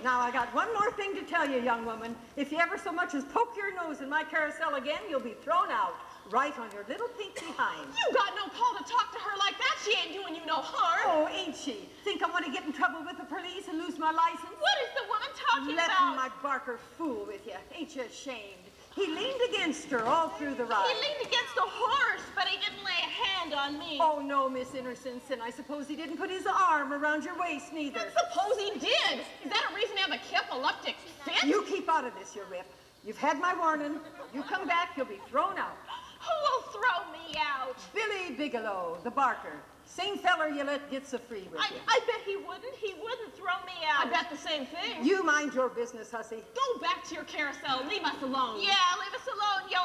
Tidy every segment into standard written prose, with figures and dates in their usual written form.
Now, I got one more thing to tell you, young woman. If you ever so much as poke your nose in my carousel again, you'll be thrown out, right on your little pink behind. You got no call to talk to her like that. She ain't doing you no harm. Oh, ain't she? Think I want to get in trouble with the police and lose my license? What is the woman talking about? Letting my barker fool with you. Ain't you ashamed? He leaned against her all through the ride. He leaned against the horse, but he didn't lay a hand on me. Oh, no, Miss Innocence, and I suppose he didn't put his arm around your waist, neither. Suppose he did. Is that a reason to have a epileptic fit? You keep out of this, you rip. You've had my warning. You come back, you'll be thrown out. Who will throw me out? Billy Bigelow, the barker. Same feller you let gets a free with you. I bet he wouldn't. He wouldn't throw me out. I bet the same thing. You mind your business, hussy. Go back to your carousel. Leave us alone. Yeah, leave us alone, yo.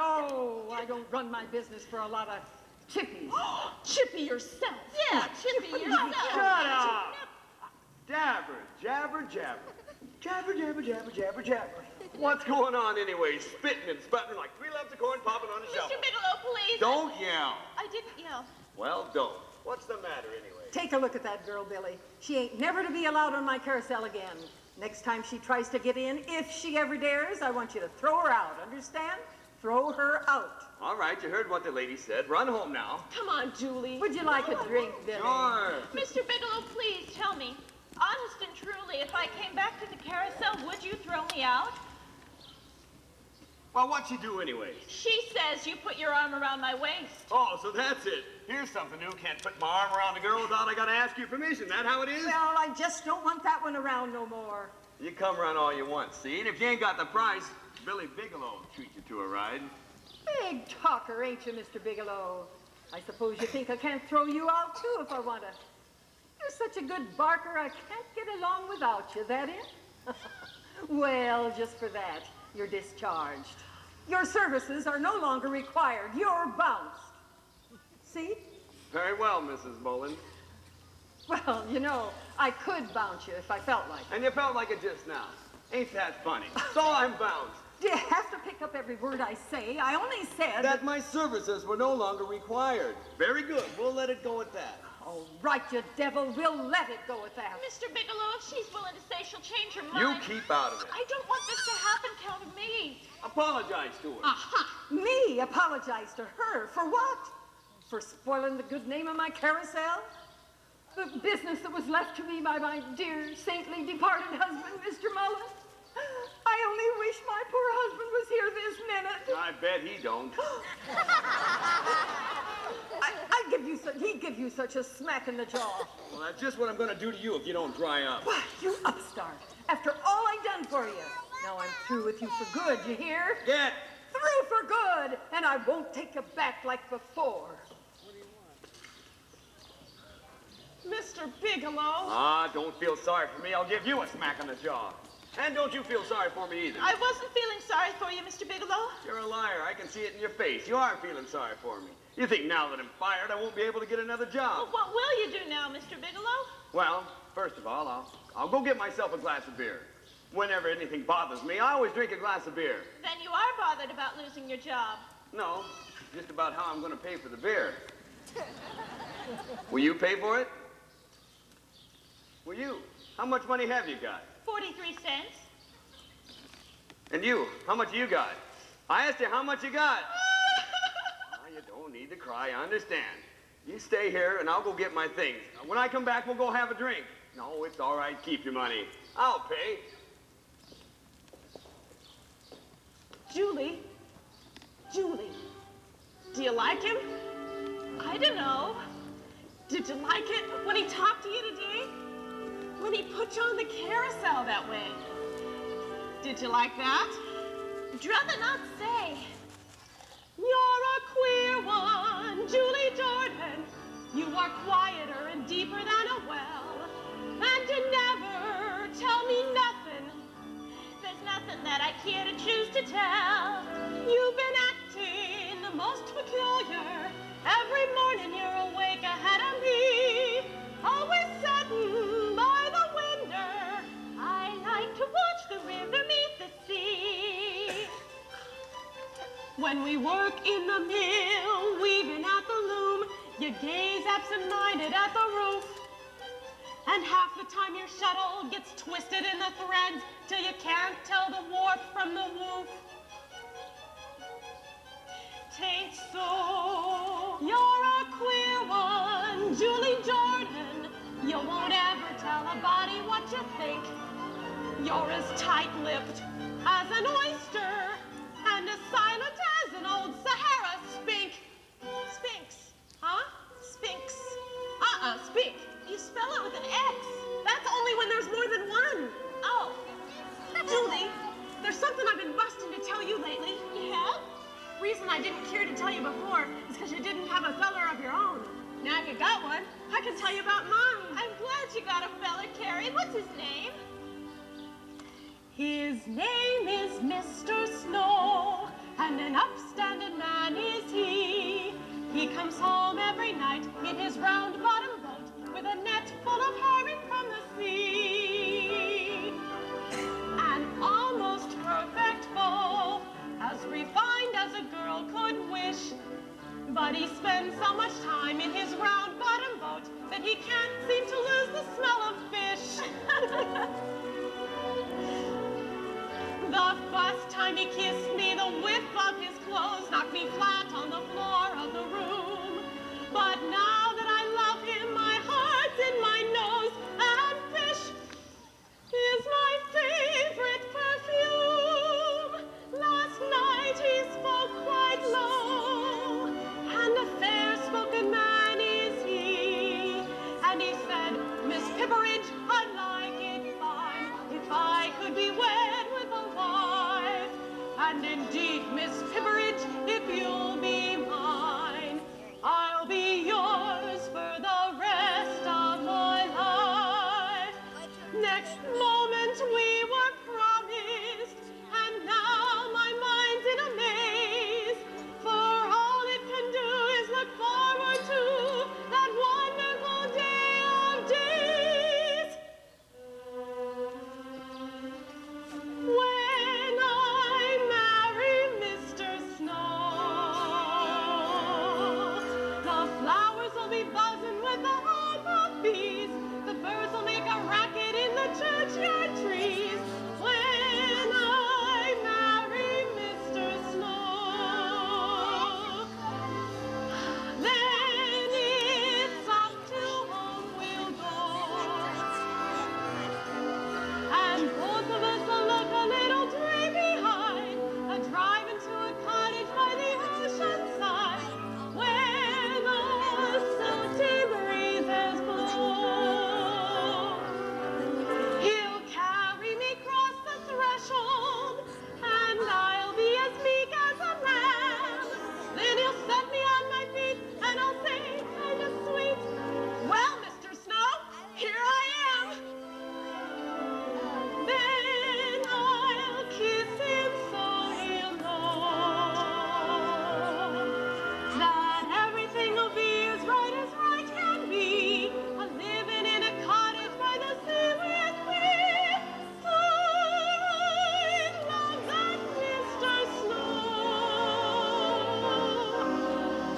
Oh, I don't run my business for a lot of chippies. Chippy yourself. Yeah, chippy yourself. Shut up. Dabber, jabber, jabber. Jabber, jabber, jabber, jabber, jabber. What's going on anyway? Spitting and sputtering like 3 lumps of corn popping on a shovel. Mr. Bigelow, please. Don't yell. I didn't yell. Well, don't. What's the matter anyway? Take a look at that girl, Billy. She ain't never to be allowed on my carousel again. Next time she tries to get in, if she ever dares, I want you to throw her out, understand? Throw her out. All right, you heard what the lady said. Run home now. Come on, Julie. Would you like a drink, Billy? Sure. Mr. Bigelow, please tell me, honest and truly, if I came back to the carousel, would you throw me out? Well, what'd she do anyways? She says you put your arm around my waist. Oh, so that's it. Here's something new. Can't put my arm around a girl without I gotta ask your permission. That how it is? Well, I just don't want that one around no more. You come around all you want, see? And if you ain't got the price, Billy Bigelow will treat you to a ride. Big talker, ain't you, Mr. Bigelow? I suppose you think I can't throw you out, too, if I want to. You're such a good barker, I can't get along without you, that is? Well, just for that, you're discharged. Your services are no longer required. You're bounced. See? Very well, Mrs. Bullen. Well, you know, I could bounce you if I felt like it. And you felt like it just now. Ain't that funny? So I'm bounced. Do you have to pick up every word I say? I only said... That my services were no longer required. Very good. We'll let it go at that. All right, you devil. We'll let it go at that. Mr. Bigelow, if she's willing to say she'll change her You mind. keep out of it. I don't want this to happen, Count of me. Apologize to her. Aha! Me apologize to her. For what? For spoiling the good name of my carousel? The business that was left to me by my dear, saintly, departed husband, Mr. Mullen? I only wish my poor husband was here this minute. I bet he don't. He'd give you such a smack in the jaw. Well, that's just what I'm going to do to you if you don't dry up. Why, you upstart. After all I done for you. Now I'm through with you for good, you hear? Get Through for good, and I won't take you back like before. Mr. Bigelow. Ah, don't feel sorry for me. I'll give you a smack on the jaw. And don't you feel sorry for me either. I wasn't feeling sorry for you, Mr. Bigelow. You're a liar. I can see it in your face. You are feeling sorry for me. You think now that I'm fired, I won't be able to get another job. Well, what will you do now, Mr. Bigelow? Well, first of all, I'll go get myself a glass of beer. Whenever anything bothers me, I always drink a glass of beer. Then you are bothered about losing your job. No, just about how I'm going to pay for the beer. Will you pay for it? Will you? How much money have you got? 43 cents. And you, how much you got? I asked you how much you got. Oh, you don't need to cry, I understand. You stay here and I'll go get my things. When I come back, we'll go have a drink. No, it's all right, keep your money. I'll pay. Julie, do you like him? I don't know. Did you like it when he talked to you today? When he put you on the carousel that way? Did you like that? Would you rather not say? You're a queer one, Julie Jordan. You are quieter and deeper than a well. And you never tell me nothing. There's nothing that I care to choose to tell. You've been acting the most peculiar. Every morning you're awake ahead of me. Always sitting by the window. I like to watch the river meet the sea. When we work in the mill, weaving at the loom, you gaze absent-minded at the roof. And half the time your shuttle gets twisted in the threads till you can't tell the warp from the woof. Tain't so. You're a queer one, Julie Jordan. You won't ever tell a body what you think. You're as tight-lipped as an oyster and as silent as an old Sahara spink. Sphinx, huh? Sphinx. Spink. You spell it with an X. That's only when there's more than one. Oh. Julie, there's something I've been busting to tell you lately. Yeah? Reason I didn't care to tell you before is because you didn't have a feller of your own. Now if you got one, I can tell you about mine. I'm glad you got a feller, Kerry. What's his name? His name is Mr. Snow, and an upstanding man is he. He comes home every night in his round-bottom boat with a net full of herring from the sea. An almost perfect beau, as refined as a girl could wish. But he spends so much time in his round-bottom boat that he can't seem to lose the smell of fish. The first time he kissed me, the whiff of his clothes knocked me flat on the floor of the room. But now that I love him, my heart's in my nose, and fish is my favorite perfume. Last night And indeed, Miss Pibberidge, if you'll be mine, I'll be yours for the rest of my life. Next moment we were promised, and now my mind's in a maze, for all it can do is look forward to that wonderful day of days. When I marry Mr. Snow, the flowers will be buzzing with the hum of bees. The birds will make a racket in the churchyard trees. When I marry Mr. Snow, then it's up to home we'll go. And both of us will look a little dreamy behind, a drive into a cottage by the ocean side, where the salty breezes blow. He'll carry me across the threshold, and I'll be as meek as a lamb. Then he'll set me on my feet, and I'll say, kind of sweet, well, Mr. Snow, here I am. Then I'll kiss him so he'll know that everything will be as right can be, a living in a cottage by the sea with me. I love that Mr. Snow,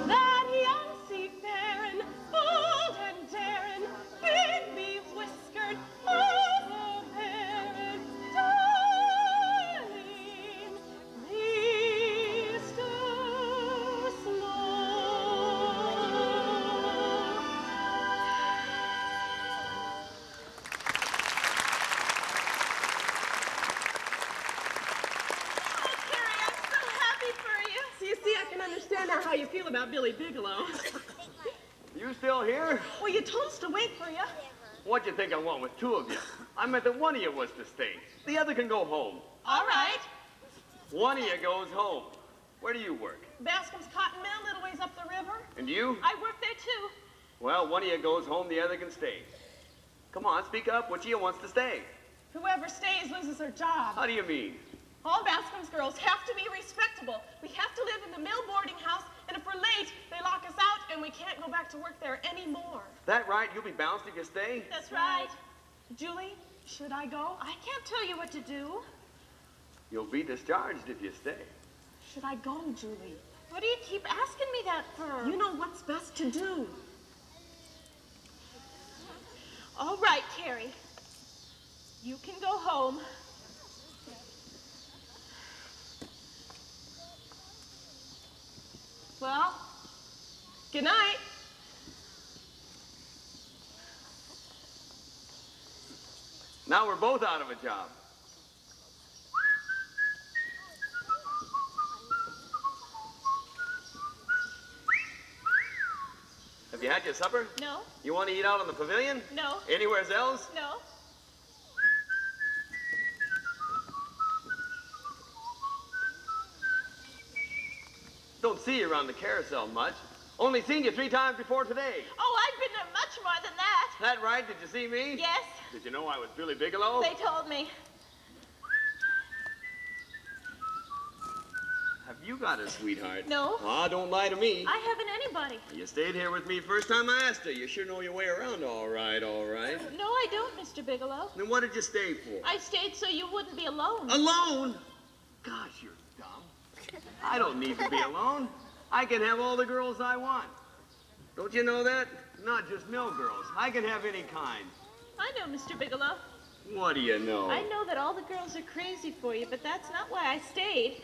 that young seafaring, bold and daring, big be-whiskered, overbearing, darling Mr. Snow. Oh, Kerry, I'm so happy for you. So you see, I can understand now how you feel about Billy Bigelow. You still here? Well, you told us to wait for you. What'd you think I want with two of you? I meant that one of you was to stay. The other can go home. All right. One of you goes home. Where do you work? Bascom's cotton mill, little ways up the river. And you? I work there, too. Well, one of you goes home, the other can stay. Come on, speak up. Which of you wants to stay? Whoever stays loses their job. How do you mean? All Bascom's girls have to be respectable. We have to live in the mill boarding house, and if we're late, they lock us out, and we can't go back to work there anymore. That right? You'll be bounced if you stay? That's right. Julie, should I go? I can't tell you what to do. You'll be discharged if you stay. Should I go, Julie? What do you keep asking me that for? You know what's best to do. All right, Kerry. You can go home. Well, good night. Now we're both out of a job. Have you had your supper? No, You want to eat out on the pavilion? no, Anywhere else? no. Don't see you around the carousel much. Only seen you 3 times before today. Oh, I've been there much more than that. That right? Did you see me? Yes, Did you know I was Billy Bigelow? they told me. Have you got a sweetheart? No. Ah, don't lie to me. I haven't anybody. You stayed here with me first time I asked her. You sure know your way around all right, all right. No, I don't, Mr. Bigelow. Then what did you stay for? I stayed so you wouldn't be alone. Alone? Gosh, you're dumb. I don't need to be alone. I can have all the girls I want. Don't you know that? Not just mill girls. I can have any kind. I know, Mr. Bigelow. What do you know? I know that all the girls are crazy for you, but that's not why I stayed.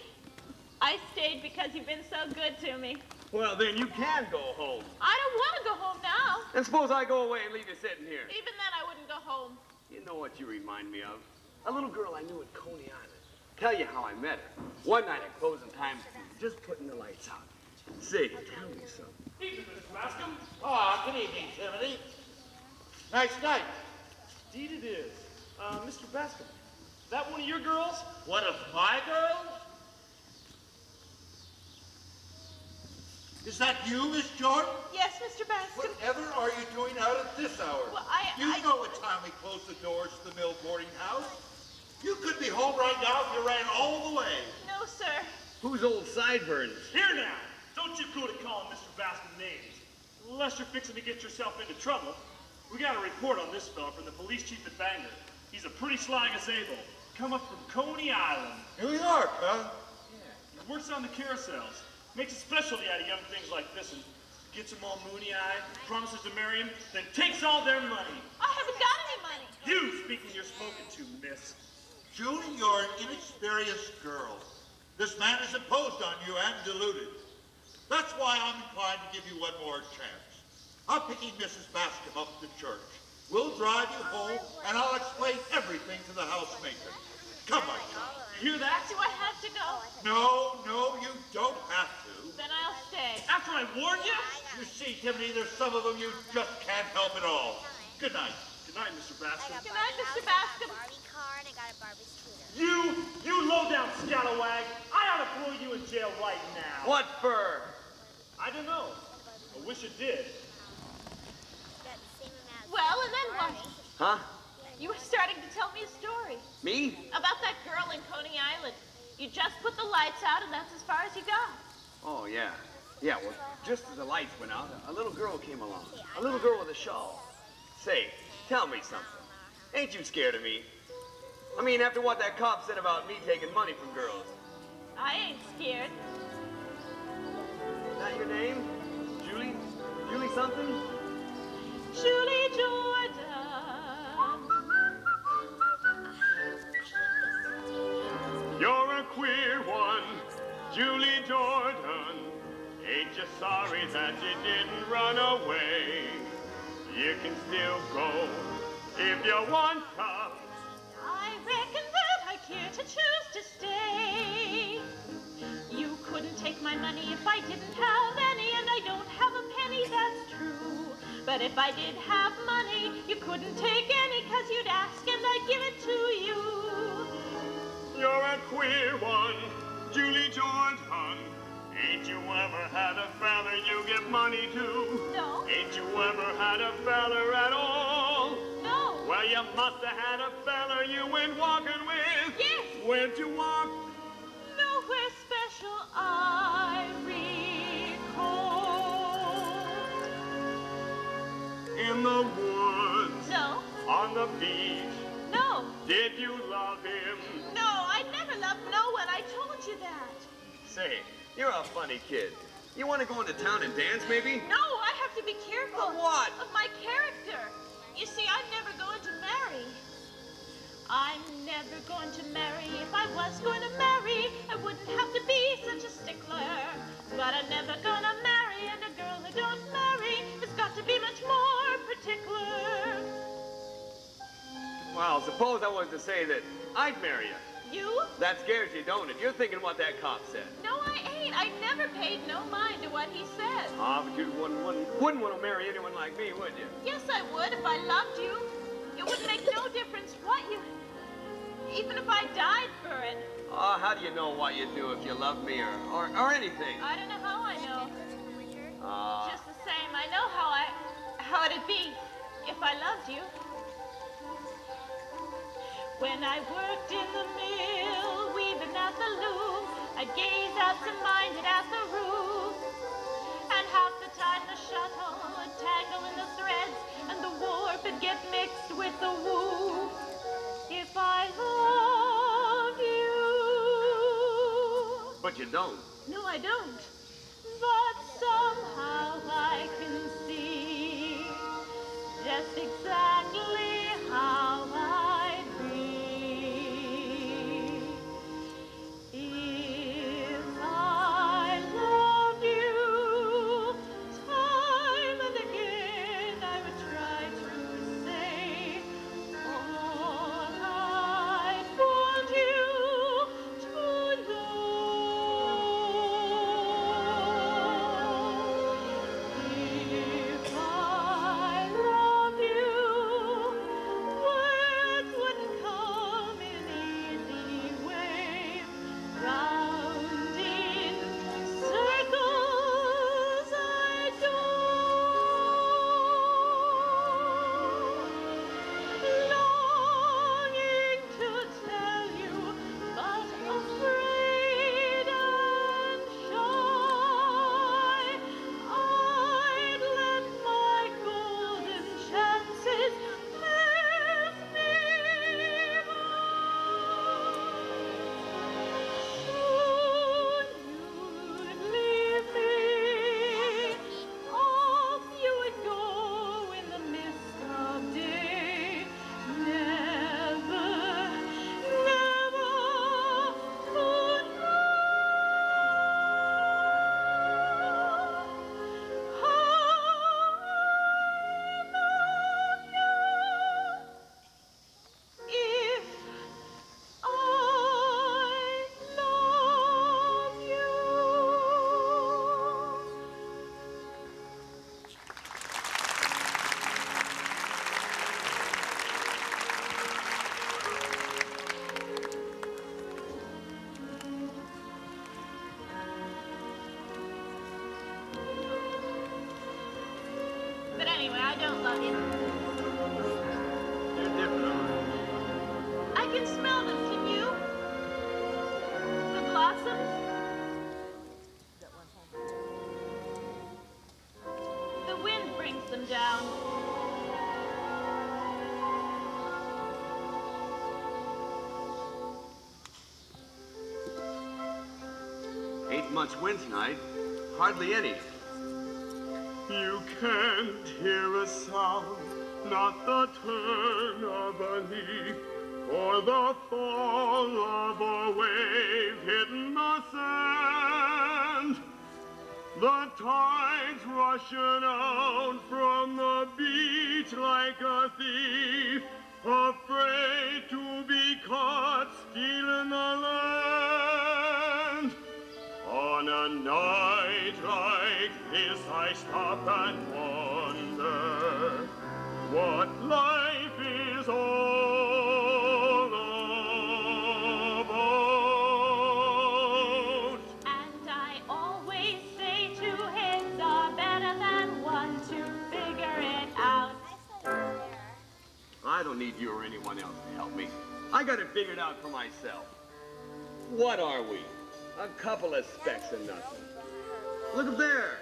I stayed because you've been so good to me. Well, then you can go home. I don't want to go home now. And suppose I go away and leave you sitting here. Even then, I wouldn't go home. You know what you remind me of? A little girl I knew at Coney Island. Tell you how I met her. One night at closing time, just putting the lights out. Say, tell me something. Evening, Mr. Bascom. Ah, good evening, Timothy. Nice night. Indeed it is. Mr. Bascom, is that one of your girls? One of my girls? Is that you, Miss Jordan? Yes, Mr. Bascom. Whatever are you doing out at this hour? Well, You know what time we close the doors to the mill boarding house. You could be home right now if you ran all the way. No, sir. Who's old Sideburns? Here now, don't you go to calling Mr. Bascom names. Unless you're fixing to get yourself into trouble. We got a report on this fella from the police chief at Bangor. He's a pretty sly gazebo. Come up from Coney Island. New York, huh? Yeah. He works on the carousels. Makes a specialty out of young things like this and gets them all moony-eyed, promises to marry him, then takes all their money. I haven't got any money. You speaking you're spoken to, miss. Julie, you're an inexperienced girl. This man is imposed on you and deluded. That's why I'm inclined to give you one more chance. I'm picking Mrs. Bascom up to church. We'll drive you home, and I'll explain everything to the housemaker. Come on, child. You hear that? Do I have to go? No, you don't have to. Then I'll stay. After I warned you? You see, Timothy, there's some of them you just can't help at all. Good night. Good night, Mr. Bascom. Good night, Mr. Bascom. Barbie car and I got a Barbie scooter. You low-down scalawag. I ought to throw you in jail right now. What for? I don't know. I wish it did. Got the same amount of Well, and then what? Huh? You were starting to tell me a story. Me? About that girl in Coney Island. You just put the lights out and that's as far as you got. Oh, yeah. Yeah, well, just as the lights went out, a little girl came along. A little girl with a shawl. Say, tell me something. Ain't you scared of me? I mean, after what that cop said about me taking money from girls. I ain't scared. Is that your name? Julie? Julie something? Julie Jordan. You're a queer one, Julie Jordan. Ain't you sorry that you didn't run away? You can still go if you want to. I reckon that I care to choose to stay. You couldn't take my money if I didn't have any, and I don't have a penny, that's true. But if I did have money, you couldn't take any, 'cause you'd ask and I'd give it to you. You're a queer one, Julie Jordan. Ain't you ever had a fella you give money to? No. Ain't you ever had a fella at all? No. Well, you must have had a fella you went walking with. Yes. Where'd you walk? Nowhere special I recall. In the woods. No. On the beach. No. Did you love him? No, I never loved no one. I told you that. Say, you're a funny kid. You want to go into town and dance, maybe? No, I have to be careful. Of what? Of my character. You see, I'm never going to marry. I'm never going to marry. If I was going to marry, I wouldn't have to be such a stickler. But I'm never gonna marry, and a girl who don't marry has got to be much more particular. Well, suppose I was to say that I'd marry you. You? That scares you, don't it? You're thinking what that cop said. No, I ain't. I never paid no mind to what he said. Ah, but you wouldn't want to marry anyone like me, would you? Yes, I would if I loved you. It wouldn't make no difference what you... Even if I died for it. Ah, how do you know what you'd do if you loved me or anything? I don't know how I know. Ah. Just the same, I know how it'd be if I loved you. When I worked in the mill, weaving at the loom, I'd gaze absent-minded at the roof. And half the time the shuttle would tangle in the threads, and the warp would get mixed with the woof. If I love you... But you don't. No, I don't. But somehow I can see just exactly how I'd be if I loved you. Time and again I would try to say all I'd want you to know. I don't love you. You're different, all right. I can smell them, can you? The blossoms? The wind brings them down. Ain't much wind tonight. Hardly any. You can't hear a sound, not the turn of a leaf, or the fall of a wave hitting the sand. The tide's rushing out from the beach like a thief, afraid to be caught stealing the land. On a night like this, I stop and wonder what life is all about. And I always say two heads are better than one to figure it out. I don't need you or anyone else to help me. I got it figured out for myself. What are we? A couple of specks of nothing. Look up there.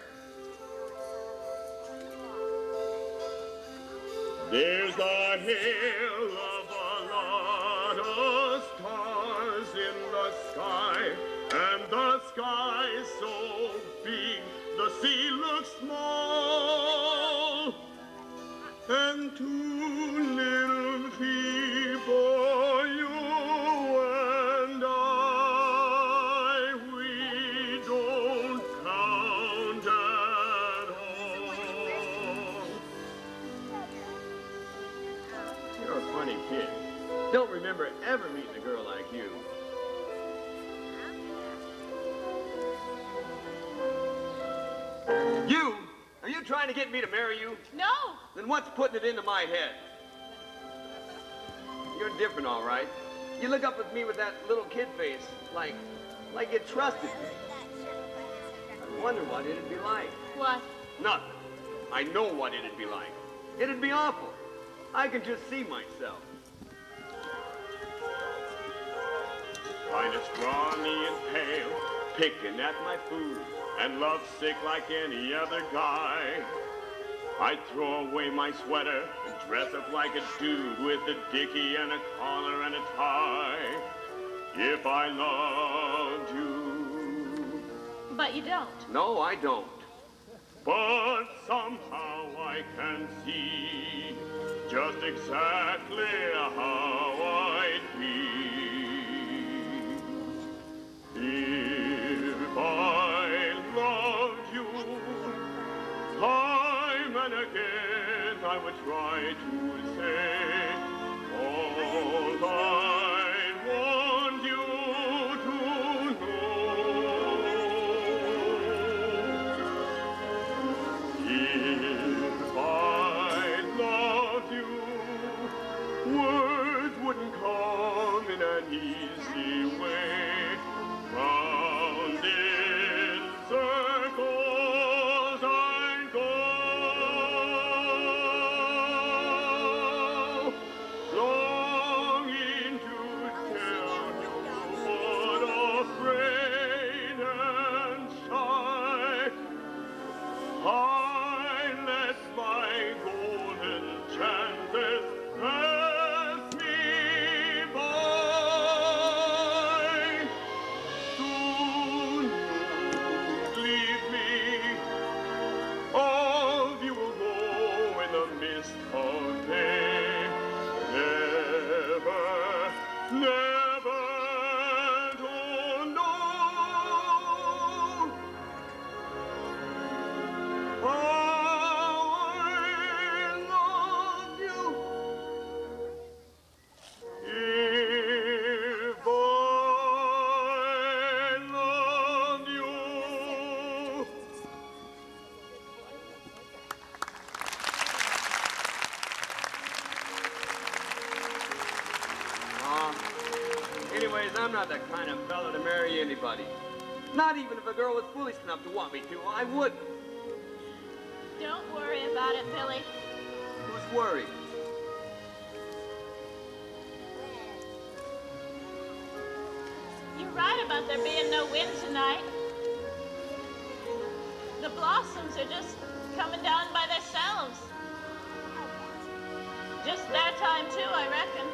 There's a hill of a lot of stars in the sky, and the sky is so big, the sea looks small, and two little people, you and I, we don't count at all. You're a funny kid. Don't remember ever meeting a girl like you. You? Are you trying to get me to marry you? No. Then what's putting it into my head? You're different, all right. You look up at me with that little kid face, like you trusted me. I wonder what it'd be like. What? Nothing. I know what it'd be like. It'd be awful. I can just see myself. Kind of scrawny and pale, picking at my food, and lovesick like any other guy. I'd throw away my sweater and dress up like a dude with a dickie and a collar and a tie. If I loved you. But you don't. No, I don't. But somehow I can see just exactly how I'd be. If I loved you, time and again I would try to say all I want you to know. If I loved you, words wouldn't come in an easy way. Round in circles I'd go, longing to tell you, but afraid and shy. I let my golden chances pass me by. Soon you'll leave me, all you will go in the mist of day. Never, never to know how I love you. If I loved you. Anyways, I'm not the kind of fella to marry anybody. Not even if a girl was foolish enough to want me to, I wouldn't. Don't worry about it, Billy. Who's worried? You're right about there being no wind tonight. The blossoms are just coming down by themselves. Just that time, too, I reckon.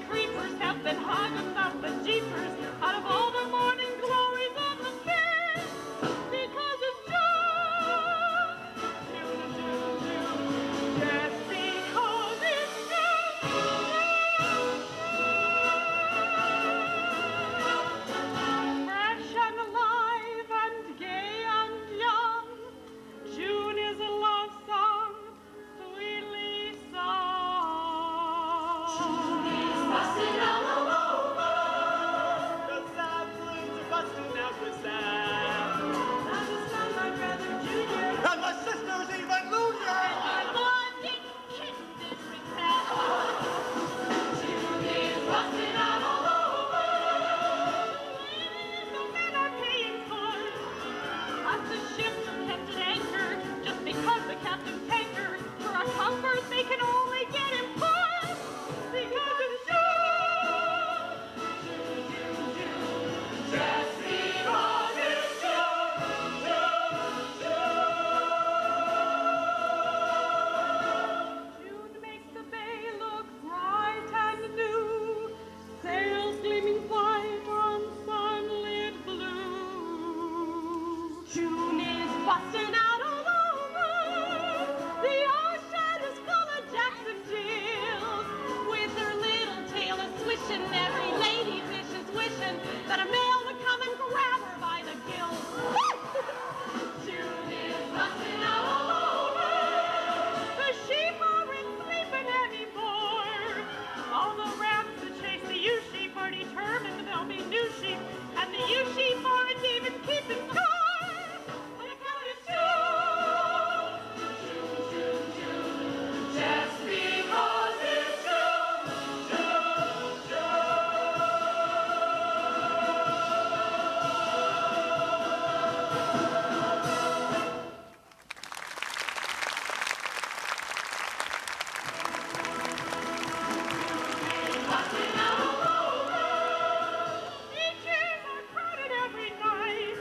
Creep June is busting out all over. The ocean is full of jacks and jills. With her little tail a-swishing, every lady fish is wishing that a male would come and grab her by the gills. June is busting out all over. The sheep aren't sleeping anymore. All the rams that chase the ewe sheep are determined there'll be new sheep, and the ewe sheep aren't even keeping score. On account of June, June, June, June, just because it's June, June, beaches are crowded every night.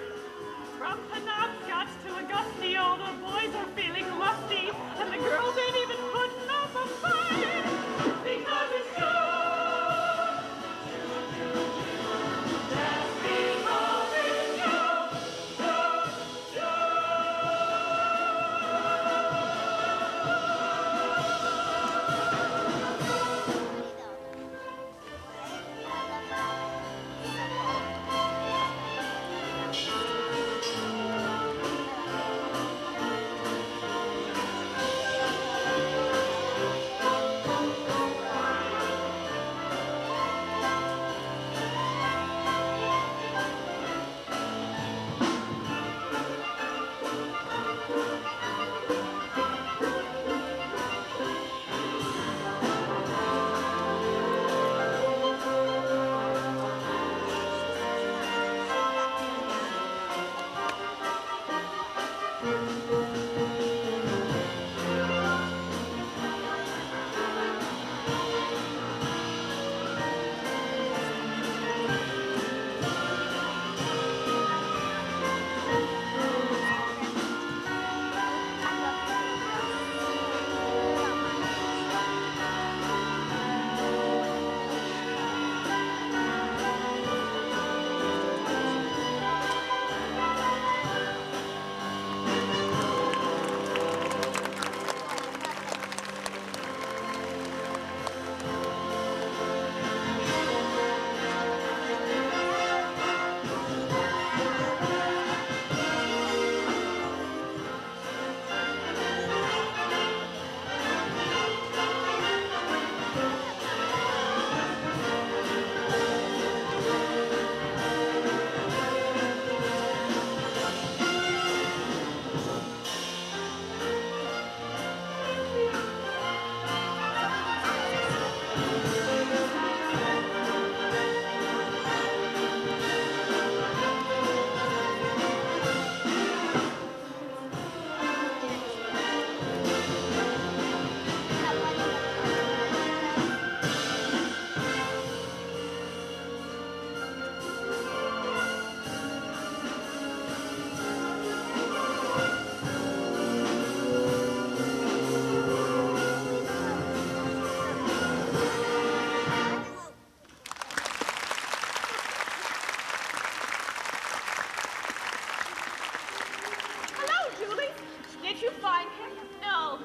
From Penobscot to Augusta, all the boys are feeling lusty, and the girls ain't even putting up a fight. Because it's June, June, June, June, just because it's June, June, Did you find him? No.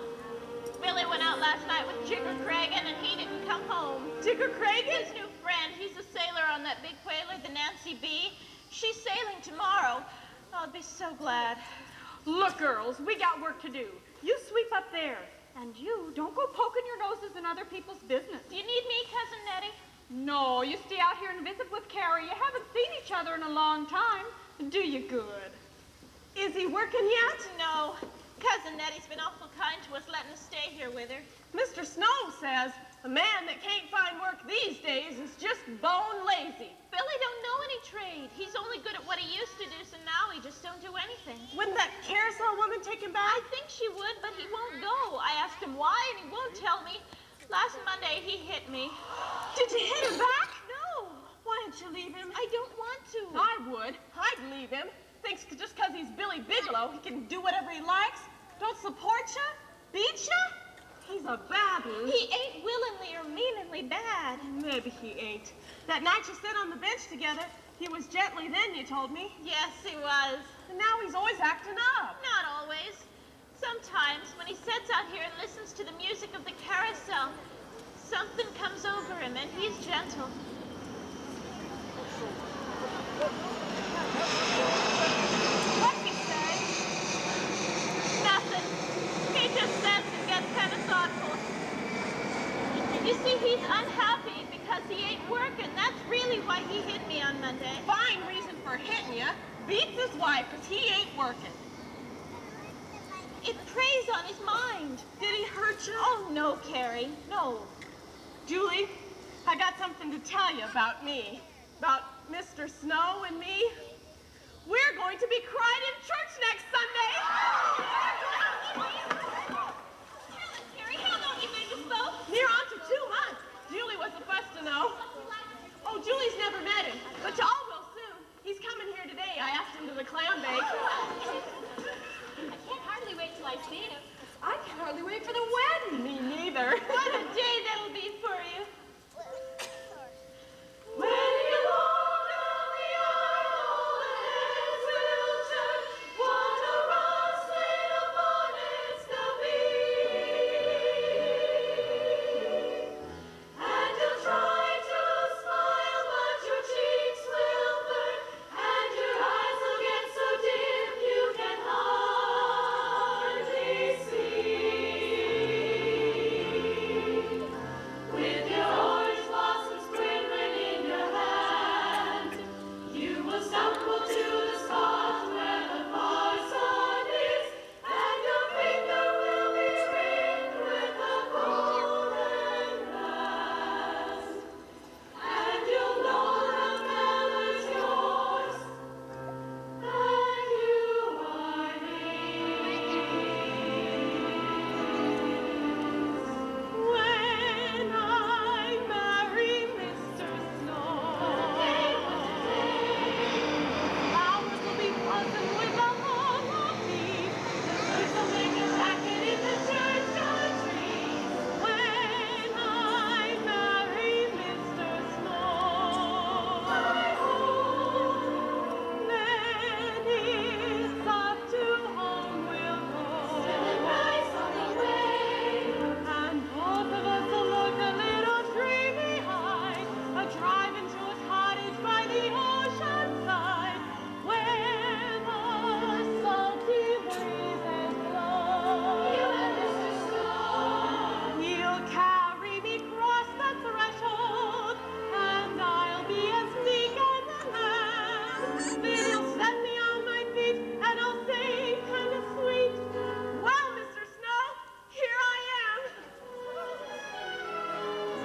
Billy went out last night with Jigger Cragen, and he didn't come home. Jigger Cragen? His new friend, he's a sailor on that big whaler, the Nancy B. She's sailing tomorrow. I'll be so glad. Look, girls, we got work to do. You sweep up there. And you don't go poking your noses in other people's business. Do you need me, Cousin Nettie? No, you stay out here and visit with Kerry. You haven't seen each other in a long time. Do you good. Is he working yet? No. Cousin Nettie's been awful kind to us, letting us stay here with her. Mr. Snow says a man that can't find work these days is just bone lazy. Billy don't know any trade. He's only good at what he used to do, so now he just don't do anything. Wouldn't that Caroousel woman take him back? I think she would, but he won't go. I asked him why, and he won't tell me. Last Monday, he hit me. Did you hit him back? No. Why didn't you leave him? I don't want to. I would. I'd leave him. Thinks just because he's Billy Bigelow, he can do whatever he likes. Don't support you? Beat you? He's a bad one. He ain't willingly or meaningly bad. Maybe he ain't. That night you sat on the bench together, he was gently then, you told me. Yes, he was. And now he's always here and listens to the music of the carousel. Something comes over him, and he's gentle. What's he say? Nothing. He just says and gets kind of thoughtful. You see, he's unhappy because he ain't working. That's really why he hit me on Monday. Fine reason for hitting you. Beats his wife because he ain't working. It preys on his mind. Did he hurt you? Oh, no, Kerry. No. Julie, I got something to tell you about me. About Mr. Snow and me. We're going to be crying in church next Sunday. Kerry, how long you been disposed? Near on to 2 months. Julie was the first to know. Oh, Julie's never met him, but y'all will soon. He's coming here today. I asked him to the clam bake. I can't hardly wait till I see him. I can't hardly wait for the wedding. Me neither. What a day that'll be for you. When you walk down the aisle and will turn, what a rustling of bonnets there'll be. And you'll try to smile, but your cheeks will burn, and your eyes will get so dim you can hardly see. With your orange blossoms quivering in your hand, you will stumble to the spot where the parson is, and your finger will be ringed with a golden band, and you'll know the bell is yours, and you are his. When I marry Mr. Snow, flowers will be buzzing with the hum of bees. The birds will make a racket in the churchyard trees. When I marry Mr. Snow, then it's off to home we'll go. Still nice on the way, and both of us will look a little dreamy-eyed, a drive into a cottage by the ocean side, where the salty breezes blow. You and Mr. Snow, you'll carry me across the threshold, and I'll be as meek as a lamb. Then he'll set me on my feet, and I'll say, kind of sweet, well, Mr. Snow, here I am.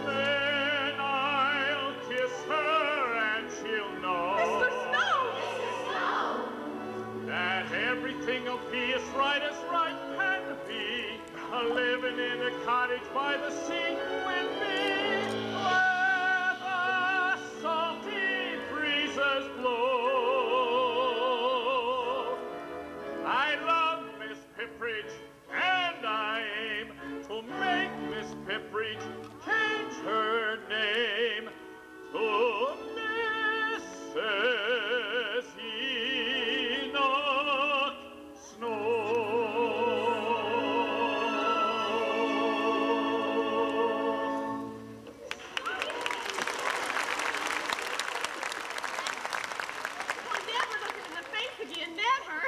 Then I'll kiss her and she'll know Mr. Snow! Mr. Snow! that everything will be as right can be. Living in a cottage by the sea with me, where the salty breezes blow. I love Miss Pipridge, and I aim to make Miss Pipridge change her name to Mrs. Enoch Snow. I'll never look her in the face again, never.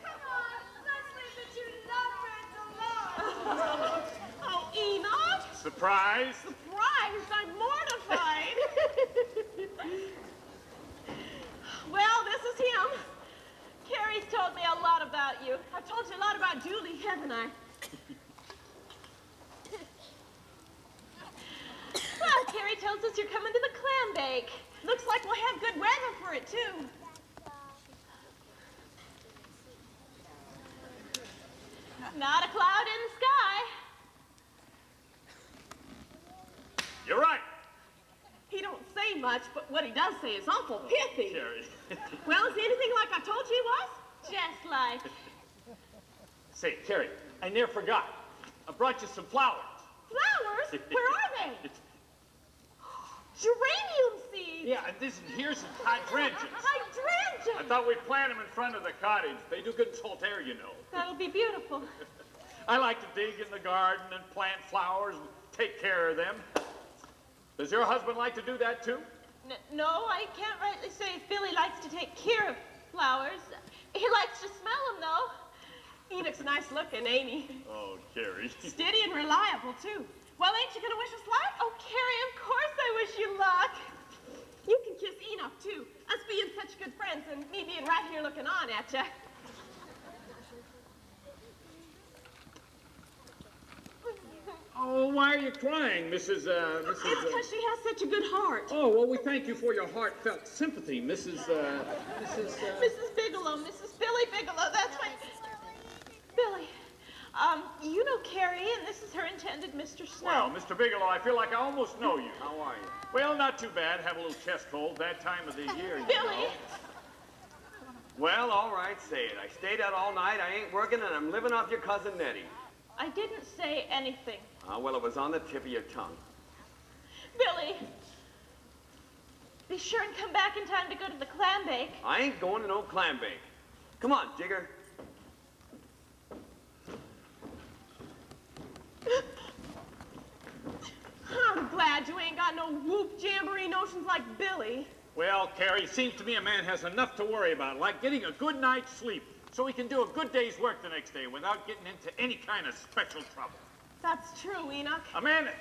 Come on, let's leave the two lovebirds alone. Oh, Enoch! Surprise! Surprised, I'm mortified. Well, this is him. Kerry's told me a lot about you. I've told you a lot about Julie, haven't I? Well, Kerry tells us you're coming to the clam bake. Looks like we'll have good weather for it, too. Not a cloud in the sky. You're right, He don't say much, but what he does say is awful pithy. Kerry. Well, is he anything like I told you he was? Just like. Say, Kerry, I near forgot. I brought you some flowers. Flowers? Where are they? Geranium seeds. Yeah, and here's some hydrangeas. I Hydrangeas. thought we'd plant them in front of the cottage. They do good in salt air, you know. That'll be beautiful. I like to dig in the garden and plant flowers and take care of them. Does your husband like to do that too? No, I can't rightly say if Billy likes to take care of flowers. He likes to smell them, though. Enoch's nice looking, ain't he? Oh, Kerry. Steady and reliable, too. Well, ain't you gonna wish us luck? Oh, Kerry, of course I wish you luck. You can kiss Enoch, too. Us being such good friends and me being right here looking on at you. Oh, why are you crying, Mrs. It's because she has such a good heart. Oh, well, we thank you for your heartfelt sympathy, Mrs. Bigelow, Mrs. Billy Bigelow, that's right. Billy, you know Kerry, and this is her intended Mr. Snow. Well, Mr. Bigelow, I feel like I almost know you. How are you? Well, not too bad. Have a little chest cold that time of the year, you Billy. know. Well, all right, say it. I stayed out all night, I ain't working, and I'm living off your cousin Nettie. I didn't say anything. Well, it was on the tip of your tongue. Billy, be sure and come back in time to go to the clam bake. I ain't going to no clam bake. Come on, Jigger. I'm glad you ain't got no whoop jamboree notions like Billy. Well, Kerry, seems to me a man has enough to worry about, like getting a good night's sleep, so he can do a good day's work the next day without getting into any kind of special trouble. That's true, Enoch. A man's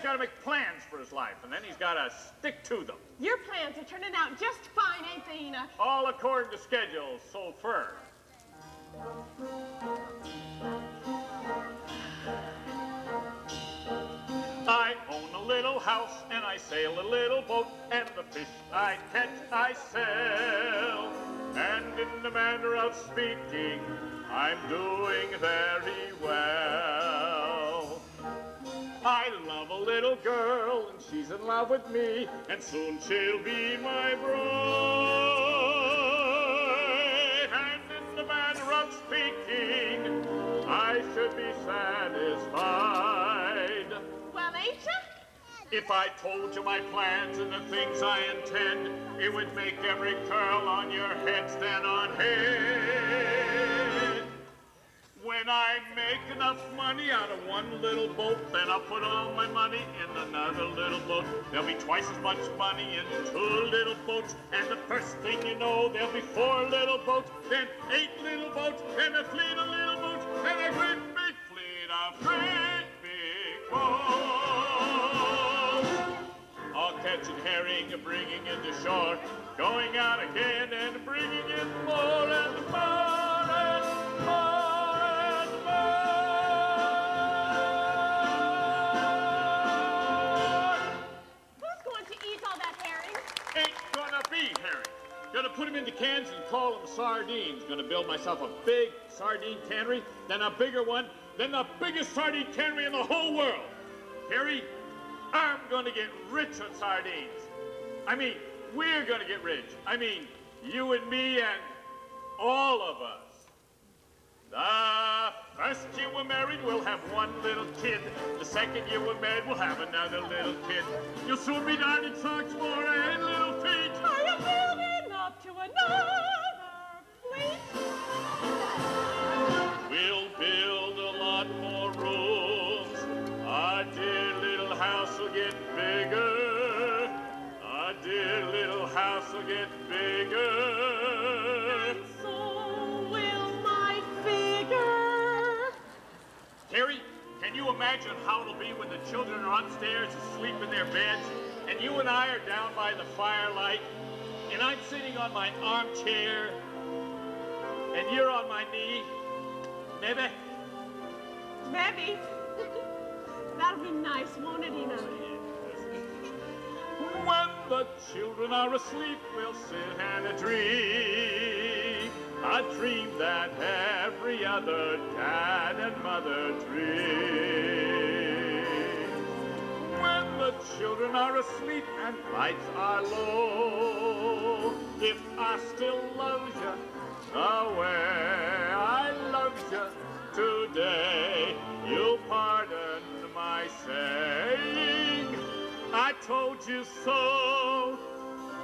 got to make plans for his life, and then he's got to stick to them. Your plans are turning out just fine, ain't they, Enoch? All according to schedule, so far. I own a little house, and I sail a little boat, and the fish I catch, I sell. And in the manner of speaking, I'm doing very well. I love a little girl, and she's in love with me, and soon she'll be my bride. And in the manner of speaking, I should be satisfied. Well, ain't you? If I told you my plans and the things I intend, it would make every curl on your head stand on head. When I make enough money out of one little boat, then I'll put all my money in another little boat. There'll be twice as much money in 2 little boats, and the first thing you know, there'll be 4 little boats, then 8 little boats, and a fleet of little boats, and a great big fleet of great big boats. All catching herring, bringing it to shore, going out again and bringing in more and more and more. Gonna put them into cans and call them sardines. Gonna build myself a big sardine cannery, then a bigger one, then the biggest sardine cannery in the whole world. Kerry, I'm gonna get rich on sardines. I mean, we're gonna get rich. I mean, you and me and all of us. The first year we're married, we'll have 1 little kid. The second year we're married, we'll have another little kid. You'll soon be darning socks for 8 little feet. Are you building up to another fleet? We'll build a lot more rooms. Our dear little house will get bigger. Our dear little house will get bigger. And so will my figure. Kerry, can you imagine how it'll be when the children are upstairs asleep in their beds, and you and I are down by the firelight, and I'm sitting on my armchair, and you're on my knee? Maybe? Maybe. That'll be nice, won't it, Enoch? When the children are asleep, we'll sit and dream. A dream that every other dad and mother dreams. When the children are asleep and lights are low, if I still love you the way I love you today, you'll pardon my saying, I told you so.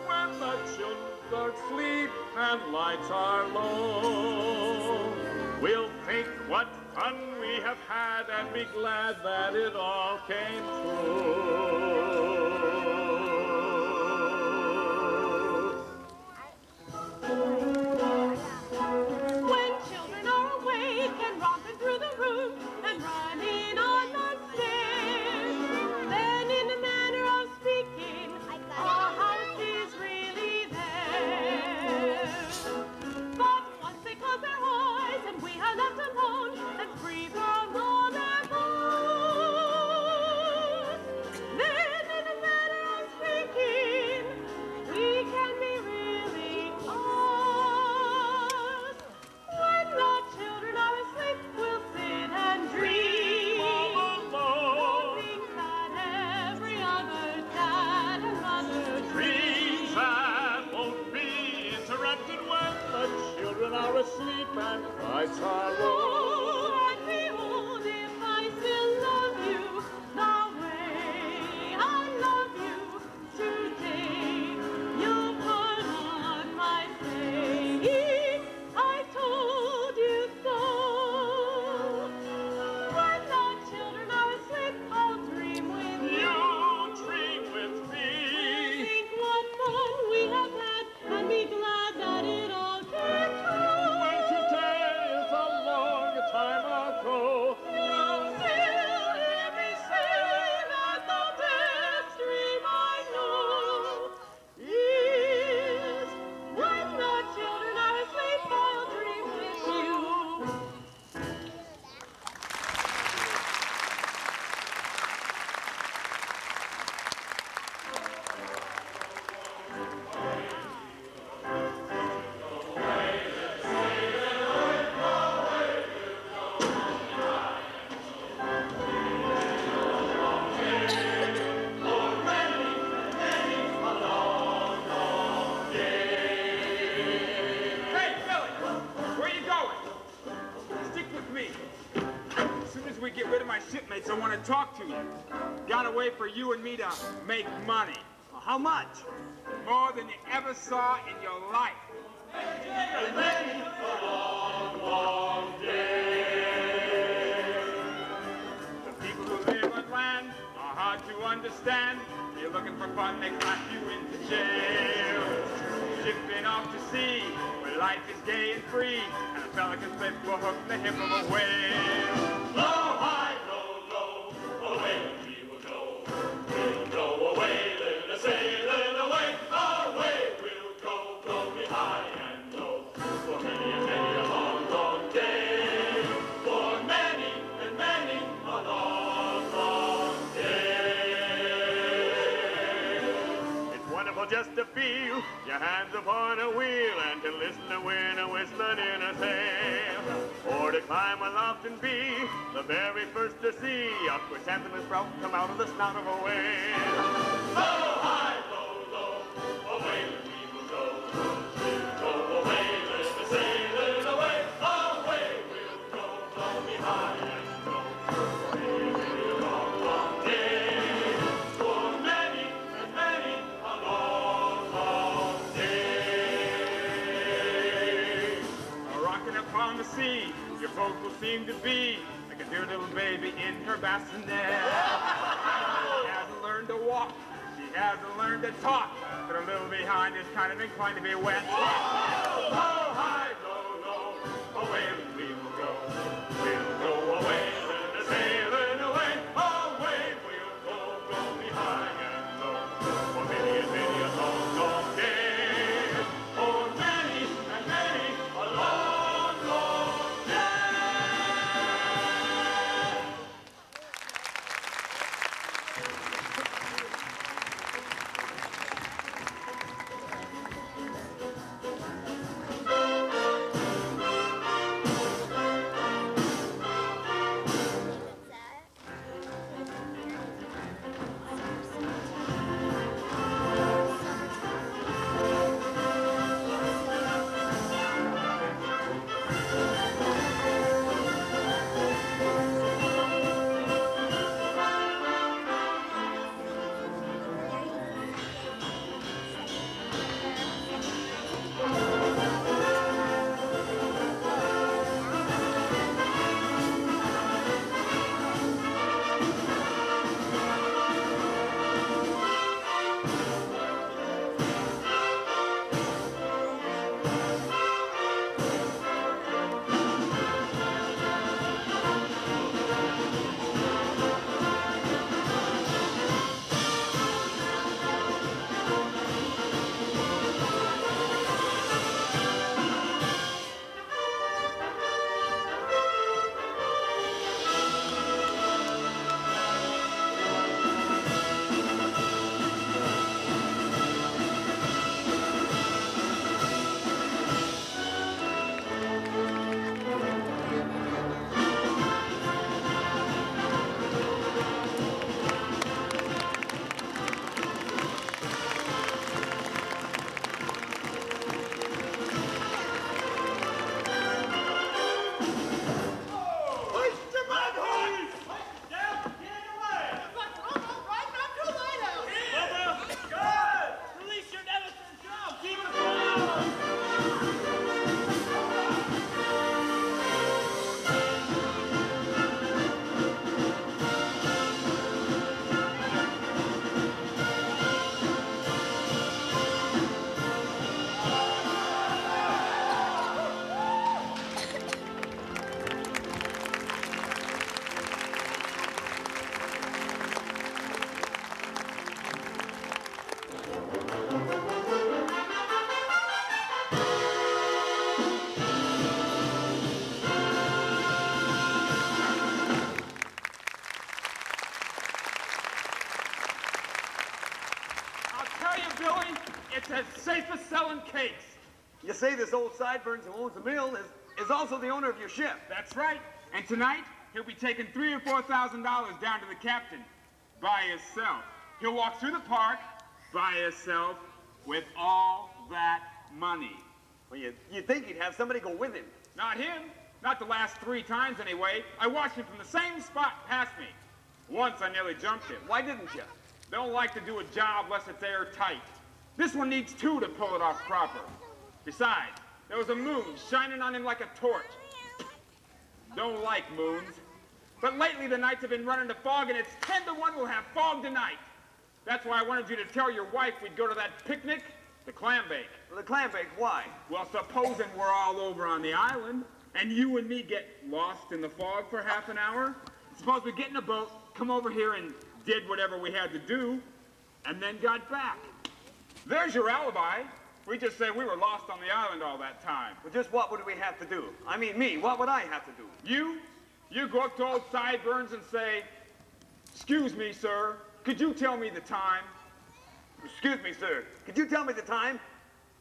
When the children are asleep and lights are low, we'll think what fun we have had and be glad that it all came true. When children are awake and romping through the room and running on the stairs, then in a manner of speaking, our house is really there. But once they close their eyes and we are left alone and free from all their woes, then in a manner of speaking, we can be really ours. When the children are asleep, we'll sit and dream of things that every other dad and mother Dreams that won't be interrupted when the children are asleep and lights are low. Oh, and behold, if I still love you the way I love you today, you'll pardon my saying I told you so. When the children are asleep, I'll dream with you. You dream with me. Think what fun we have had and be glad that it all came true. When today is a long time ago. You'll still hear me say that the best dream I know is when the children are asleep, I'll dream with you. Hey, Billy! Where you going? Stick with me. As soon as we get rid of my shipmates, I want to talk to you. Got a way for you and me to make money. How much? More than you ever saw in your life. The people who live on land are hard to understand. You're looking for fun, they clap you into jail. Shipping off to sea, where life is gay and free, and a fella can slip a hook in the hip of a whale. Low, high, low, low, away we will go. We'll go away, little sailing away, away we'll go, blow me high and low. For many and many a long, long day. For many and many a long, long day. It's wonderful just to feel your hands upon a wheel and to listen to wind whistling in a sail. Or to climb aloft and be the very first to see a chrysanthemum sprout come out of the snout of a whale. Low, high, low, low, away we will go. We'll go away, little sailing away, away we'll go, blow me high and low. For many, many a long, long day. For many and many a long, long day. Rocking upon the sea, your boat will seem to be like a dear little baby in her bassinet. She hasn't learned to walk, she hasn't learned to talk, but her little behind is kind of inclined to be wet. Low, high, low, low, away we will go. We'll go away, little sailing away, away we'll go, blow me high and low. For many and many a long, long day. For many and many a long, long day. selling cakes. You say this old Sideburns who owns the mill is also the owner of your ship. That's right. And tonight, he'll be taking $3,000 or $4,000 down to the captain by himself. He'll walk through the park by himself with all that money. Well, you'd think he'd have somebody go with him. Not him. Not the last 3 times, anyway. I watched him from the same spot past me. Once I nearly jumped him. Why didn't you? They don't like to do a job unless it's airtight. This one needs 2 to pull it off proper. Besides, there was a moon shining on him like a torch. Don't like moons. But lately the nights have been running to fog, and it's 10 to 1 we'll have fog tonight. That's why I wanted you to tell your wife we'd go to that picnic, the clam bake. Well, the clam bake, why? Well, supposing we're all over on the island, and you and me get lost in the fog for half an hour, suppose we get in a boat, come over here and did whatever we had to do, and then got back. There's your alibi. We just say we were lost on the island all that time. Well, just what would we have to do? I mean, me, what would I have to do? You go up to old Sideburns and say, "Excuse me, sir, could you tell me the time?" Excuse me, sir, could you tell me the time?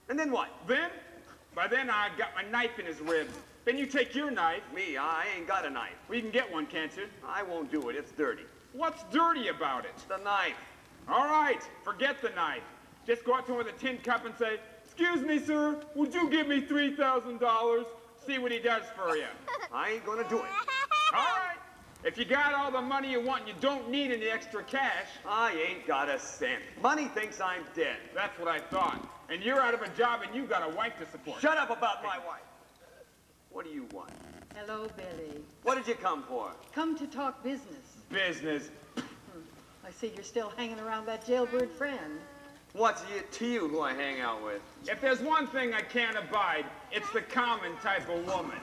And then what? By then I got my knife in his ribs. Then you take your knife. Me, I ain't got a knife. We can get one, can't you? I won't do it, it's dirty. What's dirty about it? The knife. All right, forget the knife. Just go out to him with a tin cup and say, "Excuse me, sir, would you give me $3,000? See what he does for you." I ain't gonna do it. All right. If you got all the money you want and you don't need any extra cash. I ain't got a cent. Money thinks I'm dead. That's what I thought. And you're out of a job and you got a wife to support. Shut up about my wife. What do you want? Hello, Billy. What did you come for? Come to talk business. Business. I see you're still hanging around that jailbird friend. What's it to you who I hang out with? If there's one thing I can't abide, it's the common type of woman.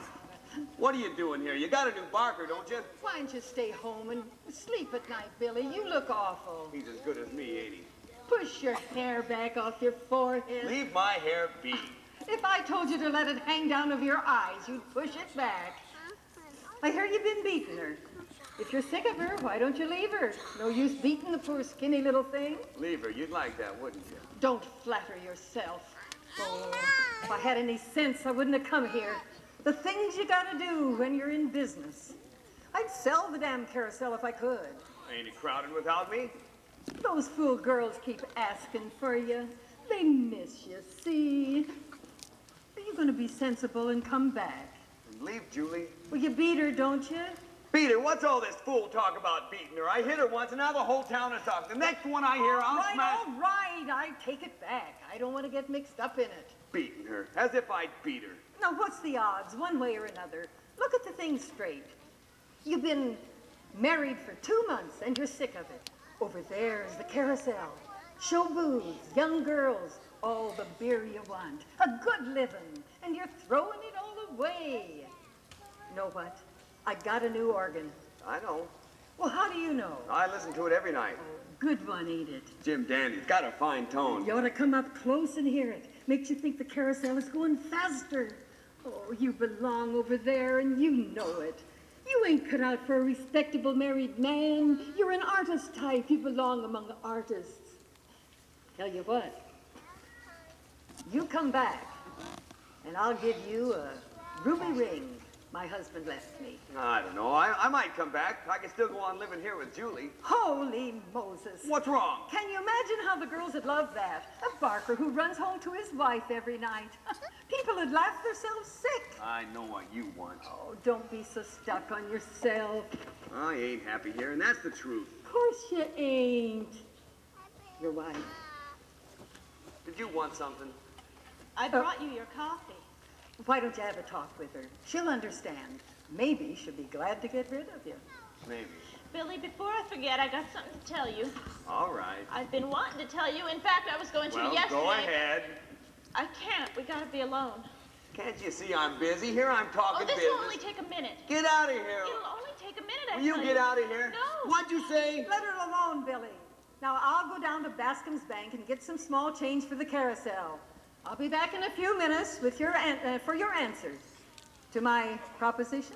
What are you doing here? You got a new barker, don't you? Why don't you stay home and sleep at night, Billy? You look awful. He's as good as me, ain't he? Push your hair back off your forehead. Leave my hair be. If I told you to let it hang down over your eyes, you'd push it back. I hear you've been beating her. If you're sick of her, why don't you leave her? No use beating the poor skinny little thing. Leave her. You'd like that, wouldn't you? Don't flatter yourself. Oh, if I had any sense, I wouldn't have come here. The things you gotta do when you're in business. I'd sell the damn carousel if I could. Ain't it crowded without me? Those fool girls keep asking for you. They miss you, see? Are you gonna be sensible and come back? And leave Julie? Well, you beat her, don't you? Beat her? What's all this fool talk about beating her? I hit her once and now the whole town is talking. The next one I hear, I'll smash... All right, I take it back. I don't want to get mixed up in it. Beating her? As if I'd beat her. Now, what's the odds, one way or another? Look at the thing straight. You've been married for 2 months and you're sick of it. Over there's the carousel. Show booths, young girls, all the beer you want, a good living, and you're throwing it all away. Know what? I got a new organ. I know. Well, how do you know? I listen to it every night. Good one, ain't it? Jim Dandy's got a fine tone. You ought to come up close and hear it. Makes you think the carousel is going faster. Oh, you belong over there, and you know it. You ain't cut out for a respectable married man. You're an artist type. You belong among artists. Tell you what. You come back, and I'll give you a ruby ring my husband left me. I don't know. I might come back. I can still go on living here with Julie. Holy Moses. What's wrong? Can you imagine how the girls would love that? A barker who runs home to his wife every night. People would laugh themselves sick. I know what you want. Oh, don't be so stuck on yourself. I ain't happy here, and that's the truth. Of course you ain't. Your wife. Did you want something? I brought you your coffee. Why don't you have a talk with her? She'll understand. Maybe she'll be glad to get rid of you. Maybe. Billy, before I forget, I got something to tell you. All right. I've been wanting to tell you. In fact, I was going to Well, yesterday. go ahead. I can't. We gotta be alone. Can't you see I'm busy? Here I'm talking Oh, this business. will only take a minute. Get out of here. It'll only take a minute, I Will you tell get out of here? No. What'd you say? Let her alone, Billy. Now, I'll go down to Bascom's Bank and get some small change for the carousel. I'll be back in a few minutes with your for your answers to my proposition.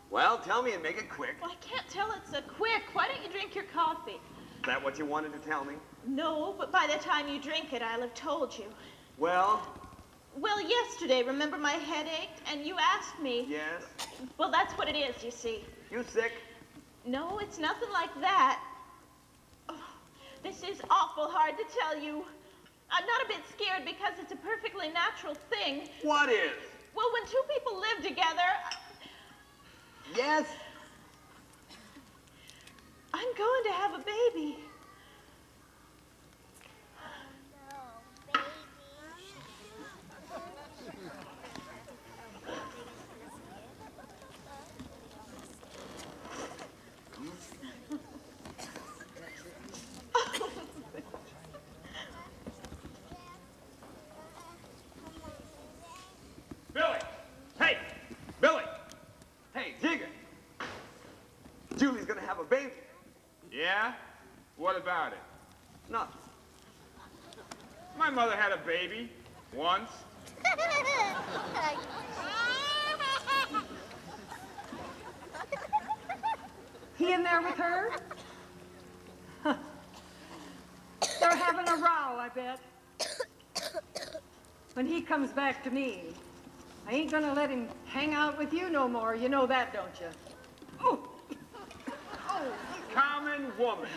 Well, tell me and make it quick. Well, I can't tell it's so quick. Why don't you drink your coffee? Is that what you wanted to tell me? No, but by the time you drink it, I'll have told you. Well? Well, yesterday, remember my head ached, and you asked me. Yes? Well, that's what it is, you see. You sick? No, it's nothing like that. Oh, this is awful hard to tell you. I'm not a bit scared because it's a perfectly natural thing. What is? Well, when two people live together... Yes? I'm going to have a baby. Billy! Hey! Billy! Hey, Jigger! Julie's gonna have a baby. Yeah? What about it? Nothing. My mother had a baby. Once. He in there with her? They're having a row, I bet. When he comes back to me, I ain't gonna let him hang out with you no more. You know that, don't you? Oh! Oh! Common woman.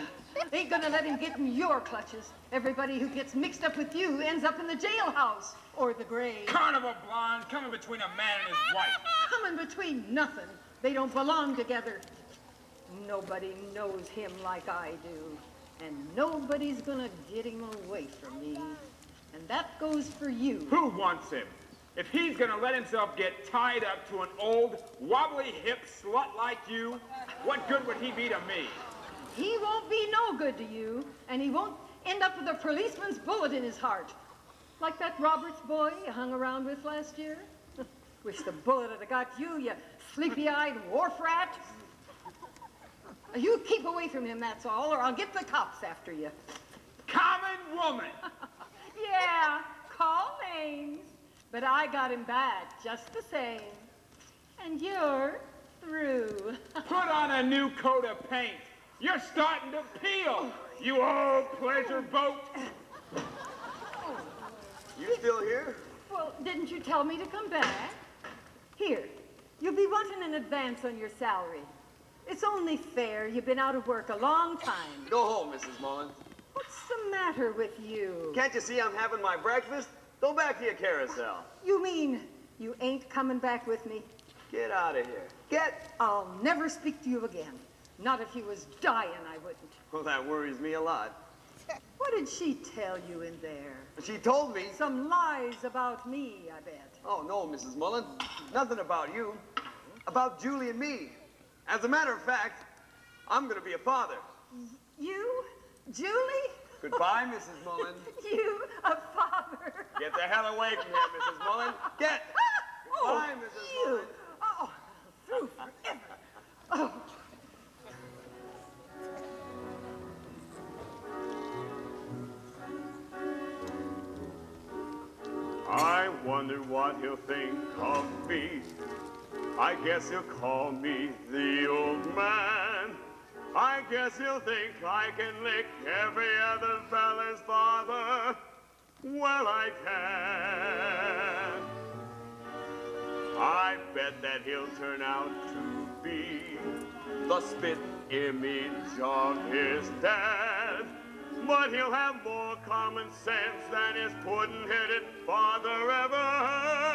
Ain't gonna let him get in your clutches. Everybody who gets mixed up with you ends up in the jailhouse or the grave. Carnival blonde coming between a man and his wife. Coming between nothing. They don't belong together. Nobody knows him like I do. And nobody's gonna get him away from me. And that goes for you. Who wants him? If he's gonna let himself get tied up to an old, wobbly hip slut like you, what good would he be to me? He won't be no good to you, and he won't end up with a policeman's bullet in his heart. Like that Roberts boy you hung around with last year. Wish the bullet had got you, you sleepy-eyed wharf rat. You keep away from him, that's all, or I'll get the cops after you. Common woman! Yeah, call names. But I got him back just the same. And you're through. Put on a new coat of paint. You're starting to peel, you old pleasure boat. You still here? Well, didn't you tell me to come back? Here, you'll be wanting an advance on your salary. It's only fair. You've been out of work a long time. Go home, Mrs. Mullins. What's the matter with you? Can't you see I'm having my breakfast? Go back to your carousel. You mean you ain't coming back with me? Get out of here. Get. I'll never speak to you again. Not if you was dying, I wouldn't. Well, that worries me a lot. What did she tell you in there? She told me. Some lies about me, I bet. Oh, no, Mrs. Mullins. Nothing about you. About Julie and me. As a matter of fact, I'm going to be a father. You? Julie? Goodbye, Mrs. Mullins. You, a father? Get the hell away from here, Mrs. Mullins. Get. Goodbye, Mrs. Mullins. Oh, through forever. Oh. I wonder what he'll think of me. I guess he'll call me the old man. I guess he'll think I can lick every other fella's father. Well, I can. I bet that he'll turn out to be the spitting image of his dad. But he'll have more common sense than his puddin'-headed father ever had.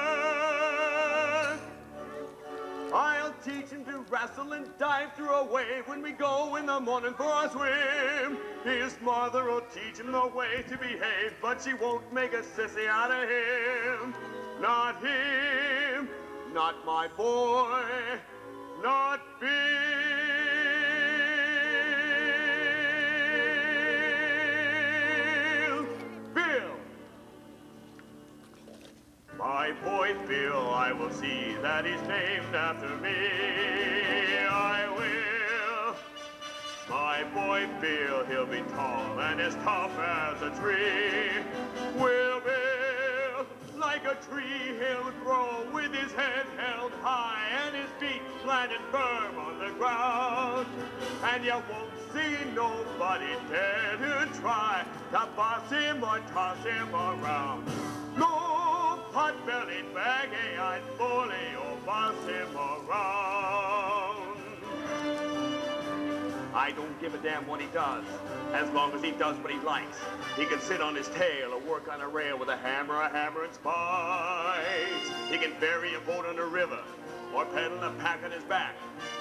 I'll teach him to wrestle and dive through a wave when we go in the morning for a swim. His mother will teach him the way to behave, but she won't make a sissy out of him. Not him, not my boy, not Bill. My boy Bill, I will see that he's named after me. I will. My boy Bill, he'll be tall and as tough as a tree. Will Bill, like a tree he'll grow with his head held high and his feet planted firm and you won't see nobody dare to try to boss him or toss him around. No pot-bellied, baggy-eyed bully or boss him around. I don't give a damn what he does, as long as he does what he likes. He can sit on his tail or work on a rail with a hammer and spikes. He can ferry a boat on a river, or pedal a pack on his back,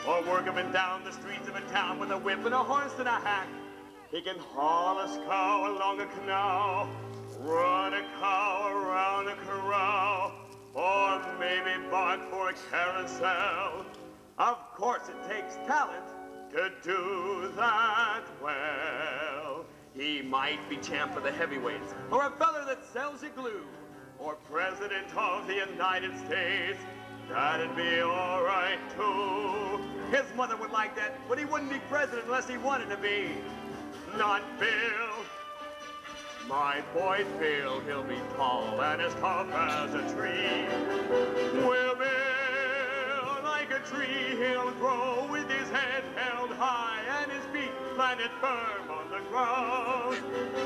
or work up and down the streets of a town with a whip and a horse and a hack. He can haul a scow along a canal, run a cow around a corral, or maybe bark for a carousel. Of course, it takes talent to do that well. He might be champ of the heavyweights, or a feller that sells you glue, or president of the United States. That'd be all right, too. His mother would like that, but he wouldn't be president unless he wanted to be. Not Bill. My boy Bill, he'll be tall and as tough as a tree. Well, Bill, like a tree, he'll grow with his head held high and his feet planted firm on the ground.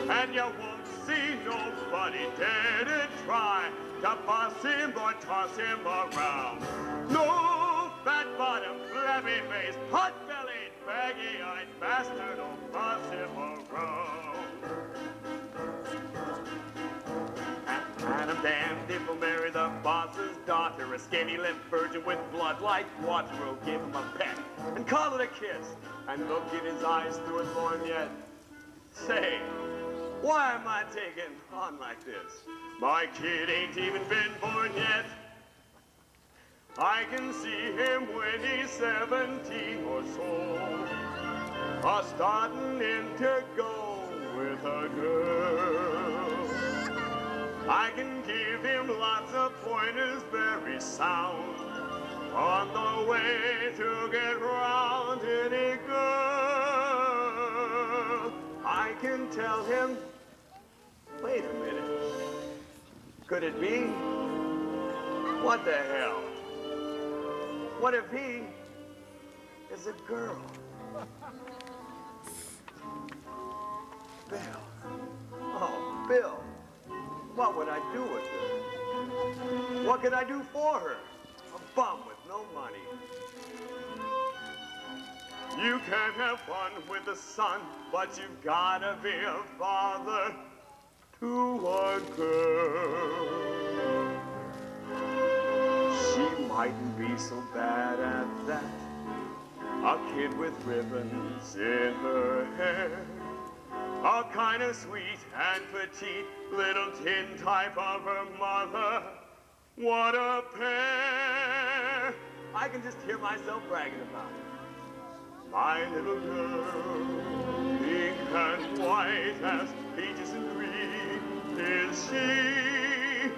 And you won't see nobody dare to try to boss him or toss him around. No fat-bottomed, flabby-faced, hot-bellied, baggy-eyed bastard will boss him around. And I'm damned if he'll marry the boss's daughter, a skinny-lipped virgin with blood like water. Will give him a pet and call it a kiss, and look in his eyes through his lorgnette. Say, why am I taking on like this? My kid ain't even been born yet. I can see him when he's 17 or so, starting in to go with a girl. I can give him lots of pointers, very sound, on the way to get round any girl. I can tell him, wait a minute, could it be? What the hell? What if he is a girl? Bill. Oh, Bill. What would I do with her? What could I do for her? A bum with no money. You can have fun with the son, but you've gotta be a father to a girl. She mightn't be so bad at that. A kid with ribbons in her hair. A kind of sweet and petite little tin type of her mother. What a pair! I can just hear myself bragging about it. My little girl, pink and white as peaches and cream, is she.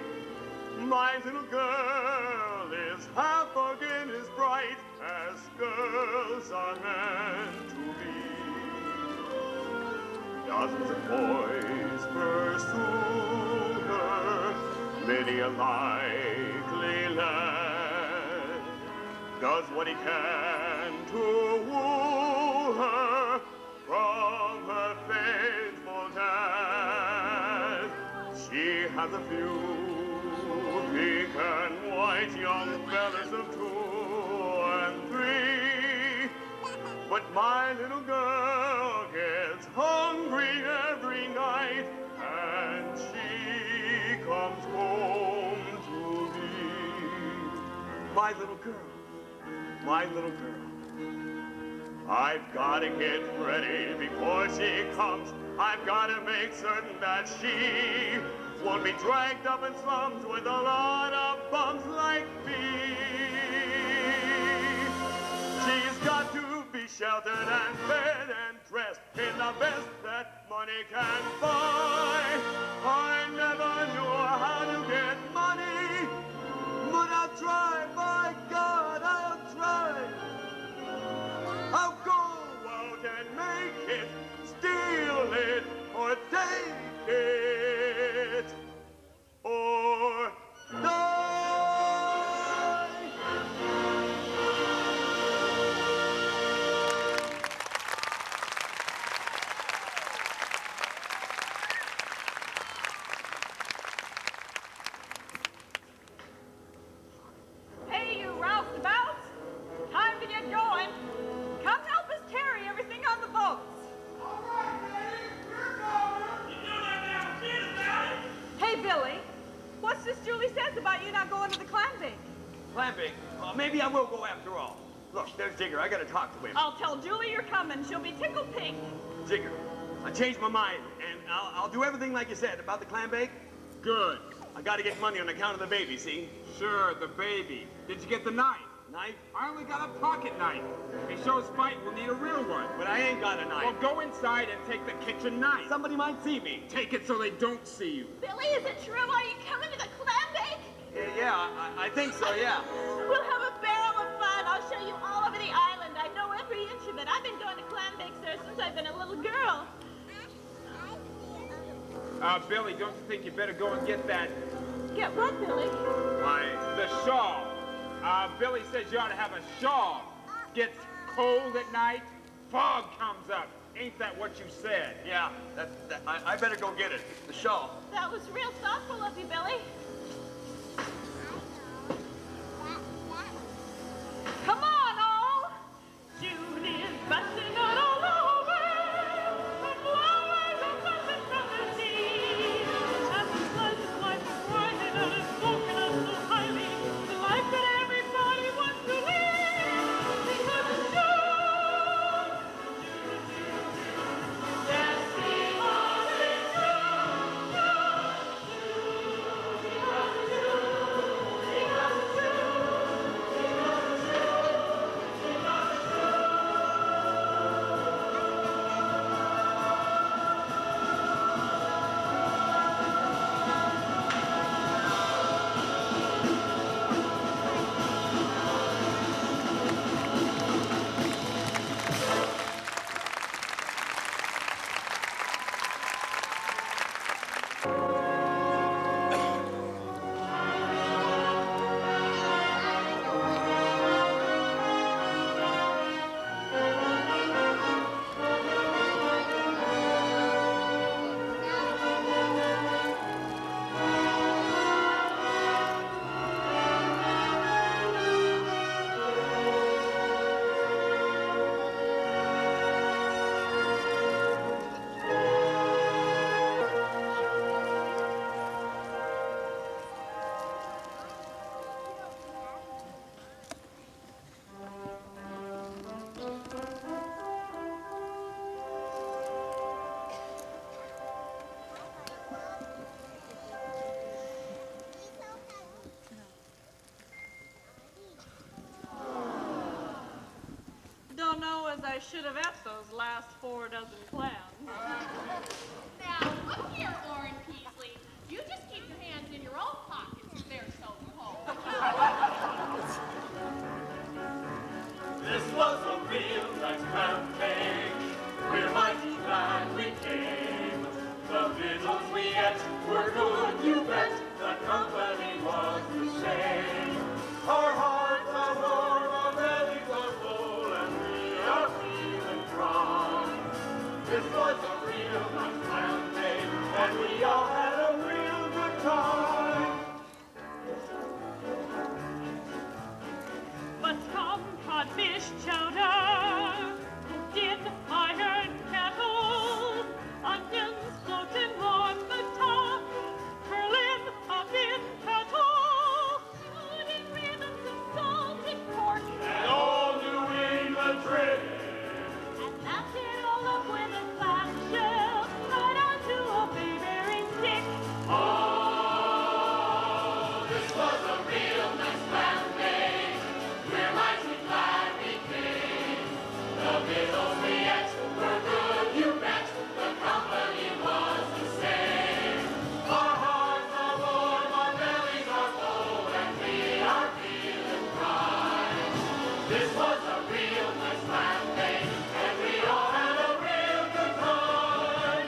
My little girl is half again as bright as girls are meant to be. Dozens of boys pursue her, many a likely lad does what he can to woo her from her faithful dad. She has a few pink and white young fellas of 2 and 3, but my little girl gets hungry every night, and she comes home to me. My little girl, my little girl. I've gotta get ready before she comes. I've gotta make certain that she won't be dragged up in slums with a lot of bums like me. She's got to be sheltered and fed and dressed in the best that money can buy. I never knew how to get money, but I'll try, by God, I'll try. I'll go out and make it, steal it, or take it, or die. what's this Julie says about you not going to the clam bake? Clam bake? Well, maybe I will go after all. Look, there's Jigger. I gotta talk to him. I'll tell Julie you're coming. She'll be tickled pink. Jigger, I changed my mind, and I'll do everything like you said about the clam bake. Good. I gotta get money on account of the baby, see? Sure, the baby. Did you get the knife? Knife? I only got a pocket knife. If he shows fight, we'll need a real one. But I ain't got a knife. Well, go inside and take the kitchen knife. Somebody might see me. Take it so they don't see you. Billy, is it true? Are you coming to the clam bake? Yeah, I think so, yeah. We'll have a barrel of fun. I'll show you all over the island. I know every inch of it. I've been going to clam bakes there since I've been a little girl. Billy, don't you think you better go and get that... Get what, Billy? Why? The shawl. Billy says you ought to have a shawl. Gets cold at night, fog comes up. Ain't that what you said? Yeah, I better go get it. The shawl. That was real thoughtful of you, Billy. Come on, all. June is busting out all over. The flowers are buzzing from the sea. And the pleasant life is brightened and it's spoken of so highly. The life that everybody wants to live. Because it's June. Yes, we are in Don't know as I should have ate those last 4 dozen clams. Now, look here, Orrin Peasley. You just keep your hands in your own pockets. They're so cold. This was a real nice clam bake. We're mighty glad we came. The victuals we ate were good, you bet. The company was the same. Our hearts are warm, our bellies are full, and we are feeling strong. This was a real nice clam bake, and we all had a real good time. But some codfish chowder, cooked in iron kettles, onions floating on the top, curling up in petals, wooden ribbons of salted pork, And all New England trade. and that's it all up with a clam shell, right onto a bayberry stick. Oh, this was a real nice clam bake. We're mighty glad we came. The victuals we ate were good, you bet. The company was the same. Our hearts are warm, our bellies are full, and we are feeling fine. This was a real nice clam bake, and we all had a real good time.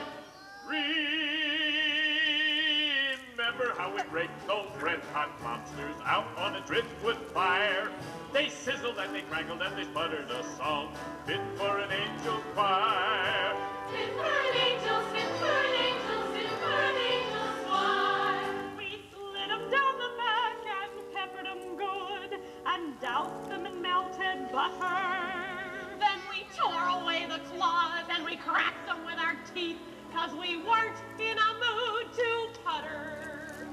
Remember how we raked those red-hot lobsters out on a driftwood fire? They sizzled and they crackled and they sputtered a song fit for an angel choir. Fit for an angel, fit for an angel, fit for an angel's choir. We slid 'em down the back and peppered 'em good, and doused them in melted butter. Then we tore away the claws and we cracked them with our teeth, 'cause we weren't in a mood to tutter.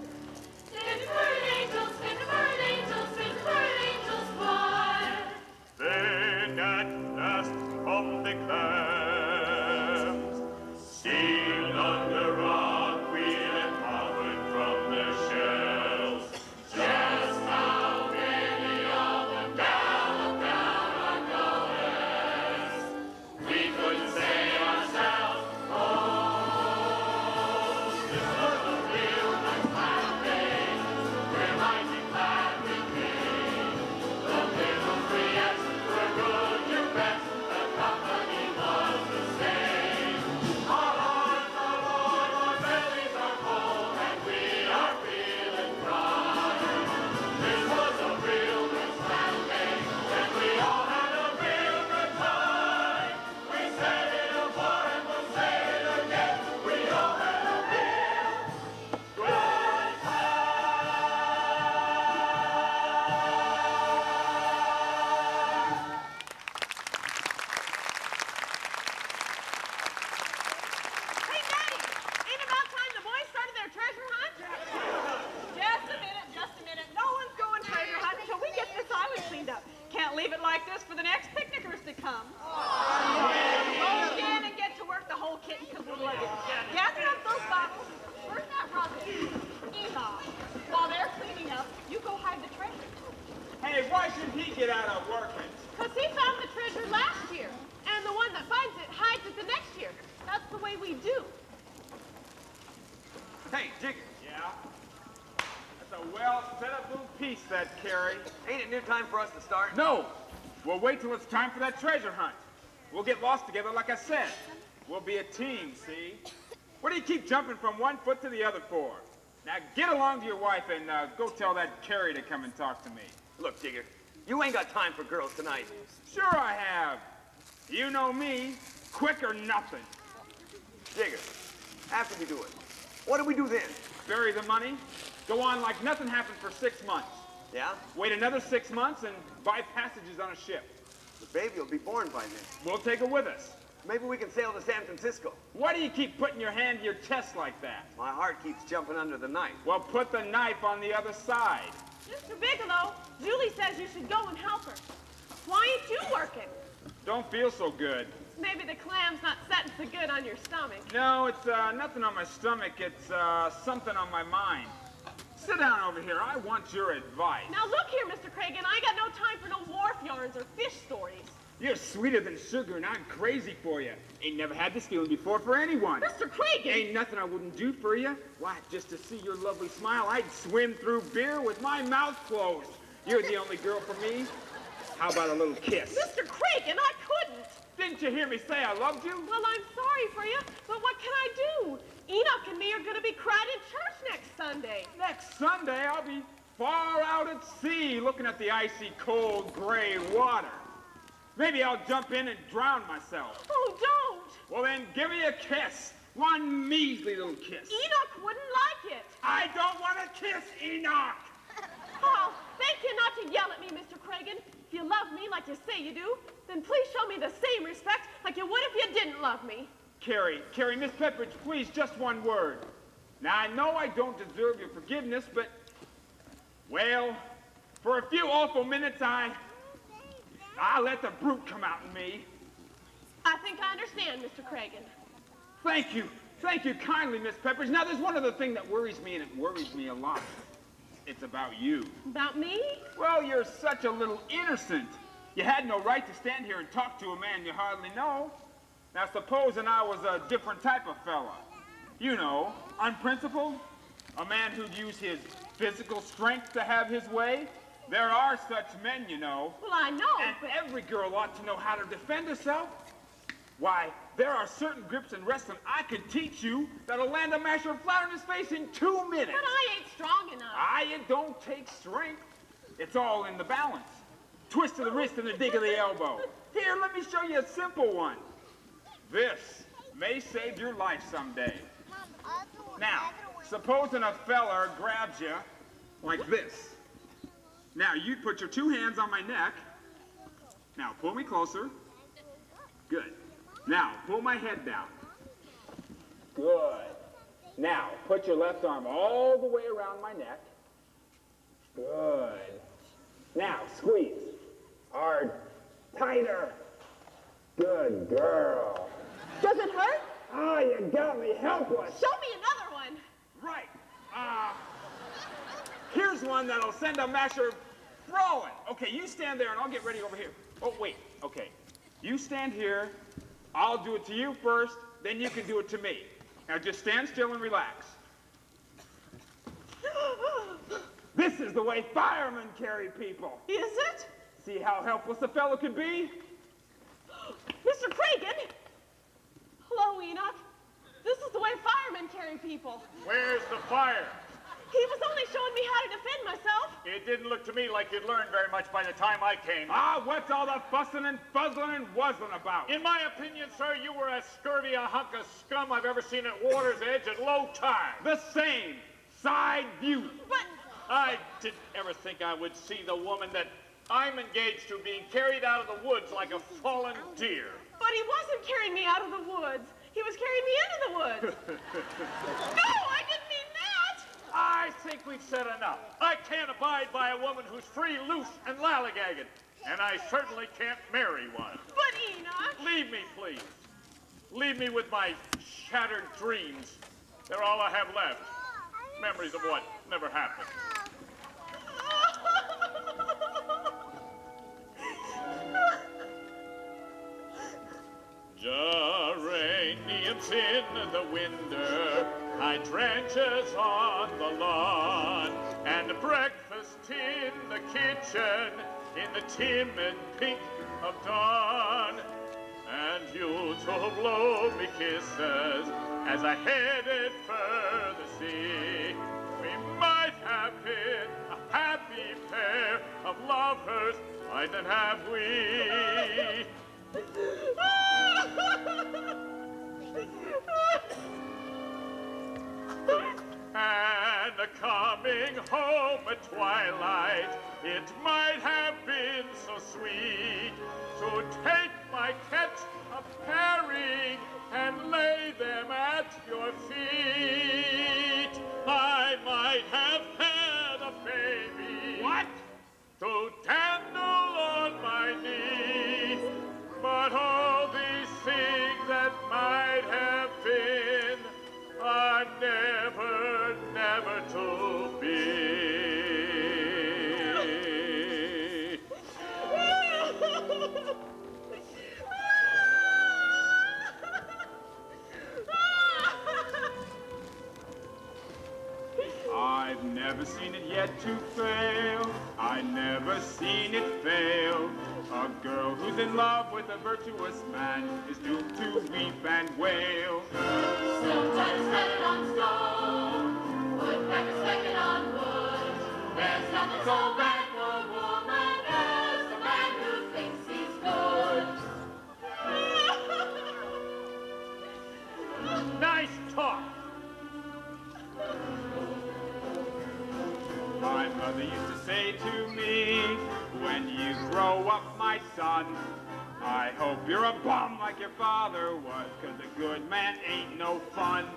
Fit Hey, why should he get out of working? Because he found the treasure last year, and the one that finds it hides it the next year. That's the way we do. Hey, Jigger. Yeah? That's a well-set-up little piece, that Kerry. Ain't it near time for us to start? No! We'll wait till it's time for that treasure hunt. We'll get lost together, like I said. We'll be a team, see? What do you keep jumping from one foot to the other for? Now get along to your wife and go tell that Kerry to come and talk to me. Look, Jigger, you ain't got time for girls tonight. Sure I have. You know me, quick or nothing. Jigger, after we do it, what do we do then? Bury the money, go on like nothing happened for 6 months. Yeah? Wait another 6 months and buy passages on a ship. The baby will be born by then. We'll take her with us. Maybe we can sail to San Francisco. Why do you keep putting your hand to your chest like that? My heart keeps jumping under the knife. Well, put the knife on the other side. Mr. Bigelow, Julie says you should go and help her. Why ain't you working? Don't feel so good. Maybe the clam's not setting so good on your stomach. No, it's nothing on my stomach. It's something on my mind. Sit down over here. I want your advice. Now look here, Mr. Cragen. I got no time for no wharf yarns or fish stories. You're sweeter than sugar, and I'm crazy for you. Ain't never had this feeling before for anyone. Mr. Cragen! Ain't nothing I wouldn't do for you. Why, just to see your lovely smile, I'd swim through beer with my mouth closed. You're the only girl for me. How about a little kiss? Mr. Cragen, I couldn't. Didn't you hear me say I loved you? Well, I'm sorry for you, but what can I do? Enoch and me are going to be cried in church next Sunday. Next Sunday, I'll be far out at sea looking at the icy, cold, gray water. Maybe I'll jump in and drown myself. Oh, don't. Well, then give me a kiss. One measly little kiss. Enoch wouldn't like it. I don't want to kiss Enoch. Oh, thank you not to yell at me, Mr. Cragen. If you love me like you say you do, then please show me the same respect like you would if you didn't love me. Kerry, Miss Pepperidge, please, just one word. Now, I know I don't deserve your forgiveness, but, well, for a few awful minutes, I'll let the brute come out in me. I think I understand, Mr. Cragen. Thank you. Thank you kindly, Miss Pepperidge. Now, there's one other thing that worries me, and it worries me a lot. It's about you. About me? Well, you're such a little innocent. You had no right to stand here and talk to a man you hardly know. Now, supposing I was a different type of fella. You know, unprincipled. A man who'd use his physical strength to have his way. There are such men, you know. Well, I know, and every girl ought to know how to defend herself. Why, there are certain grips in wrestling I could teach you that'll land a masher flat on his face in 2 minutes. But I ain't strong enough. It don't take strength. It's all in the balance. Twist of the wrist and a dig of the elbow. Here, let me show you a simple one. This may save your life someday. Now, supposing a fella grabs you like this. Now, you'd put your 2 hands on my neck. Now, pull me closer. Good. Now, pull my head down. Good. Now, put your left arm all the way around my neck. Good. Now, squeeze. Hard. Tighter. Good girl. Does it hurt? Oh, you got me helpless. Show me another one. Right. Here's one that'll send a masher throwing. Okay, you stand there and I'll get ready over here. Oh, wait. Okay. You stand here. I'll do it to you first, then you can do it to me. Now just stand still and relax. This is the way firemen carry people. Is it? See how helpless a fellow could be? Mr. Cragen! Hello, Enoch. This is the way firemen carry people. Where's the fire? He was only showing me how to defend myself. It didn't look to me like you'd learned very much by the time I came. What's all the fussing and fuzzling and wuzzling about? In my opinion, sir, you were as scurvy a hunk of scum I've ever seen at water's edge at low tide. The same. Side view. But I didn't ever think I would see the woman that I'm engaged to being carried out of the woods like a fallen deer. But he wasn't carrying me out of the woods. He was carrying me into the woods. No, I didn't mean that. I think we've said enough. I can't abide by a woman who's free, loose, and lollygagging. And I certainly can't marry one. But Enoch... Leave me, please. Leave me with my shattered dreams. They're all I have left. Memories of what never happened. Geraniums in the window, hydrangeas on the lawn, and breakfast in the kitchen in the timid pink of dawn. And you to blow me kisses as I headed for the sea. We might have been a happy pair of lovers, why then have we? And coming home at twilight, it might have been so sweet to take my catch of herring and lay them at your feet. I might have had a baby. What? To dandle on my knee. But all these things that might have been are never, never to be. I've never seen it yet to fail. I never seen it fail. A girl who's in love with a virtuous man is doomed to weep and wail. Sometimes standing on stone, woodpeckers pecking on wood. There's nothing so bad for a woman as a man who thinks he's good. Nice talk. My mother used to say to me, when you grow up, my son, I hope you're a bum like your father was, 'cause a good man ain't no fun.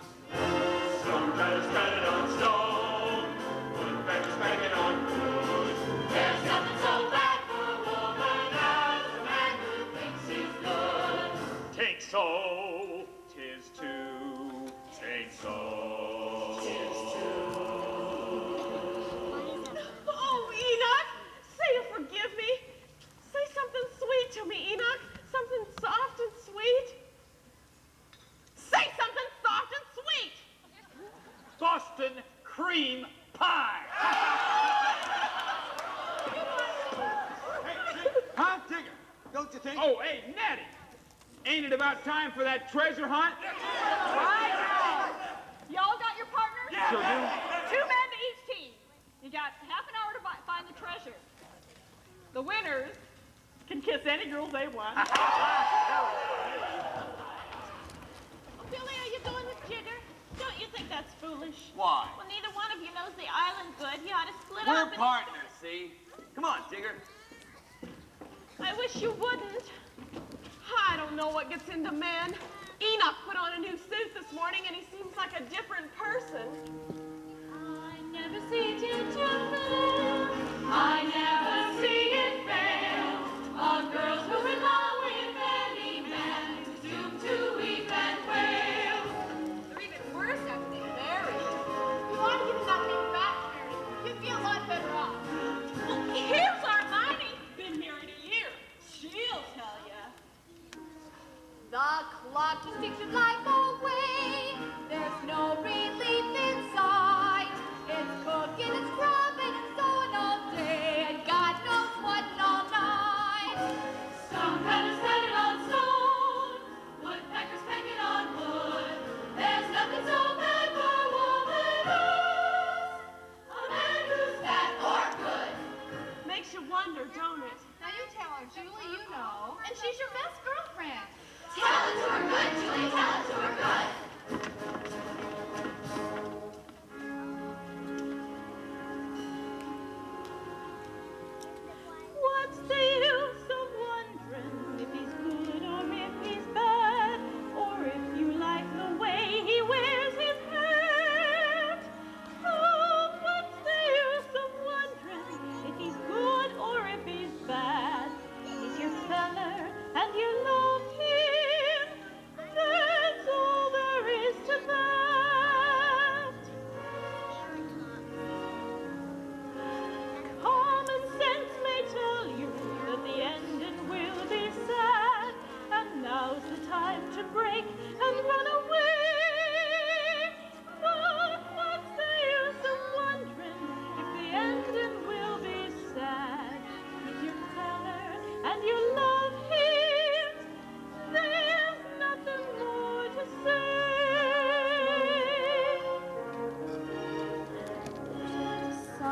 Sometimes standing on stone, woodpeckers pecking on wood. There's nothing so bad for a woman as a man who thinks he's good. Take so, 'tis too, take so, 'tis too. Oh, Enoch, say you forgive me. Say something sweet to me, Enoch. Something soft and sweet. Say something soft and sweet. Boston cream pie. Huh, Digger? Don't you think? Oh, hey, Natty. Ain't it about time for that treasure hunt? Right. Y'all got your partners? Yeah. Sure do. 2 men to each team. You got half an hour to find the treasure. The winners can kiss any girls they want. Oh, Billy, are you going with Jigger? Don't you think that's foolish? Why? Well, neither one of you knows the island good. You ought to split We're up. and- partners, see? Come on, Digger. I wish you wouldn't. I don't know what gets into men. Enoch put on a new suit this morning, and he seems like a different person. I never see it fail. I never see it fail. A girl who's in love with any man is doomed to weep and wail. They're even worse after they marry. You ought to give him that thing back, Kerry. You'd be a lot better off. Well, here's Armani. Been married a year. She'll tell ya. The clock just ticks your life away. There's no relief inside. It's cooking and scrubbing and sewing all day, and God knows what all night. Some kind of standing on stone, woodpeckers pecking on wood. There's nothing so bad for a woman as a man who's bad or good. Makes you wonder, don't it? Now you tell her, Julie, you know. And she's your best girlfriend. Tell it to her good, Julie, tell it to her good. What's the use of wondering if he's good or if he's bad, or if you like the way he wears his hat? Oh, what's the use of wondering if he's good or if he's bad? He's your feller and you love him. That's all.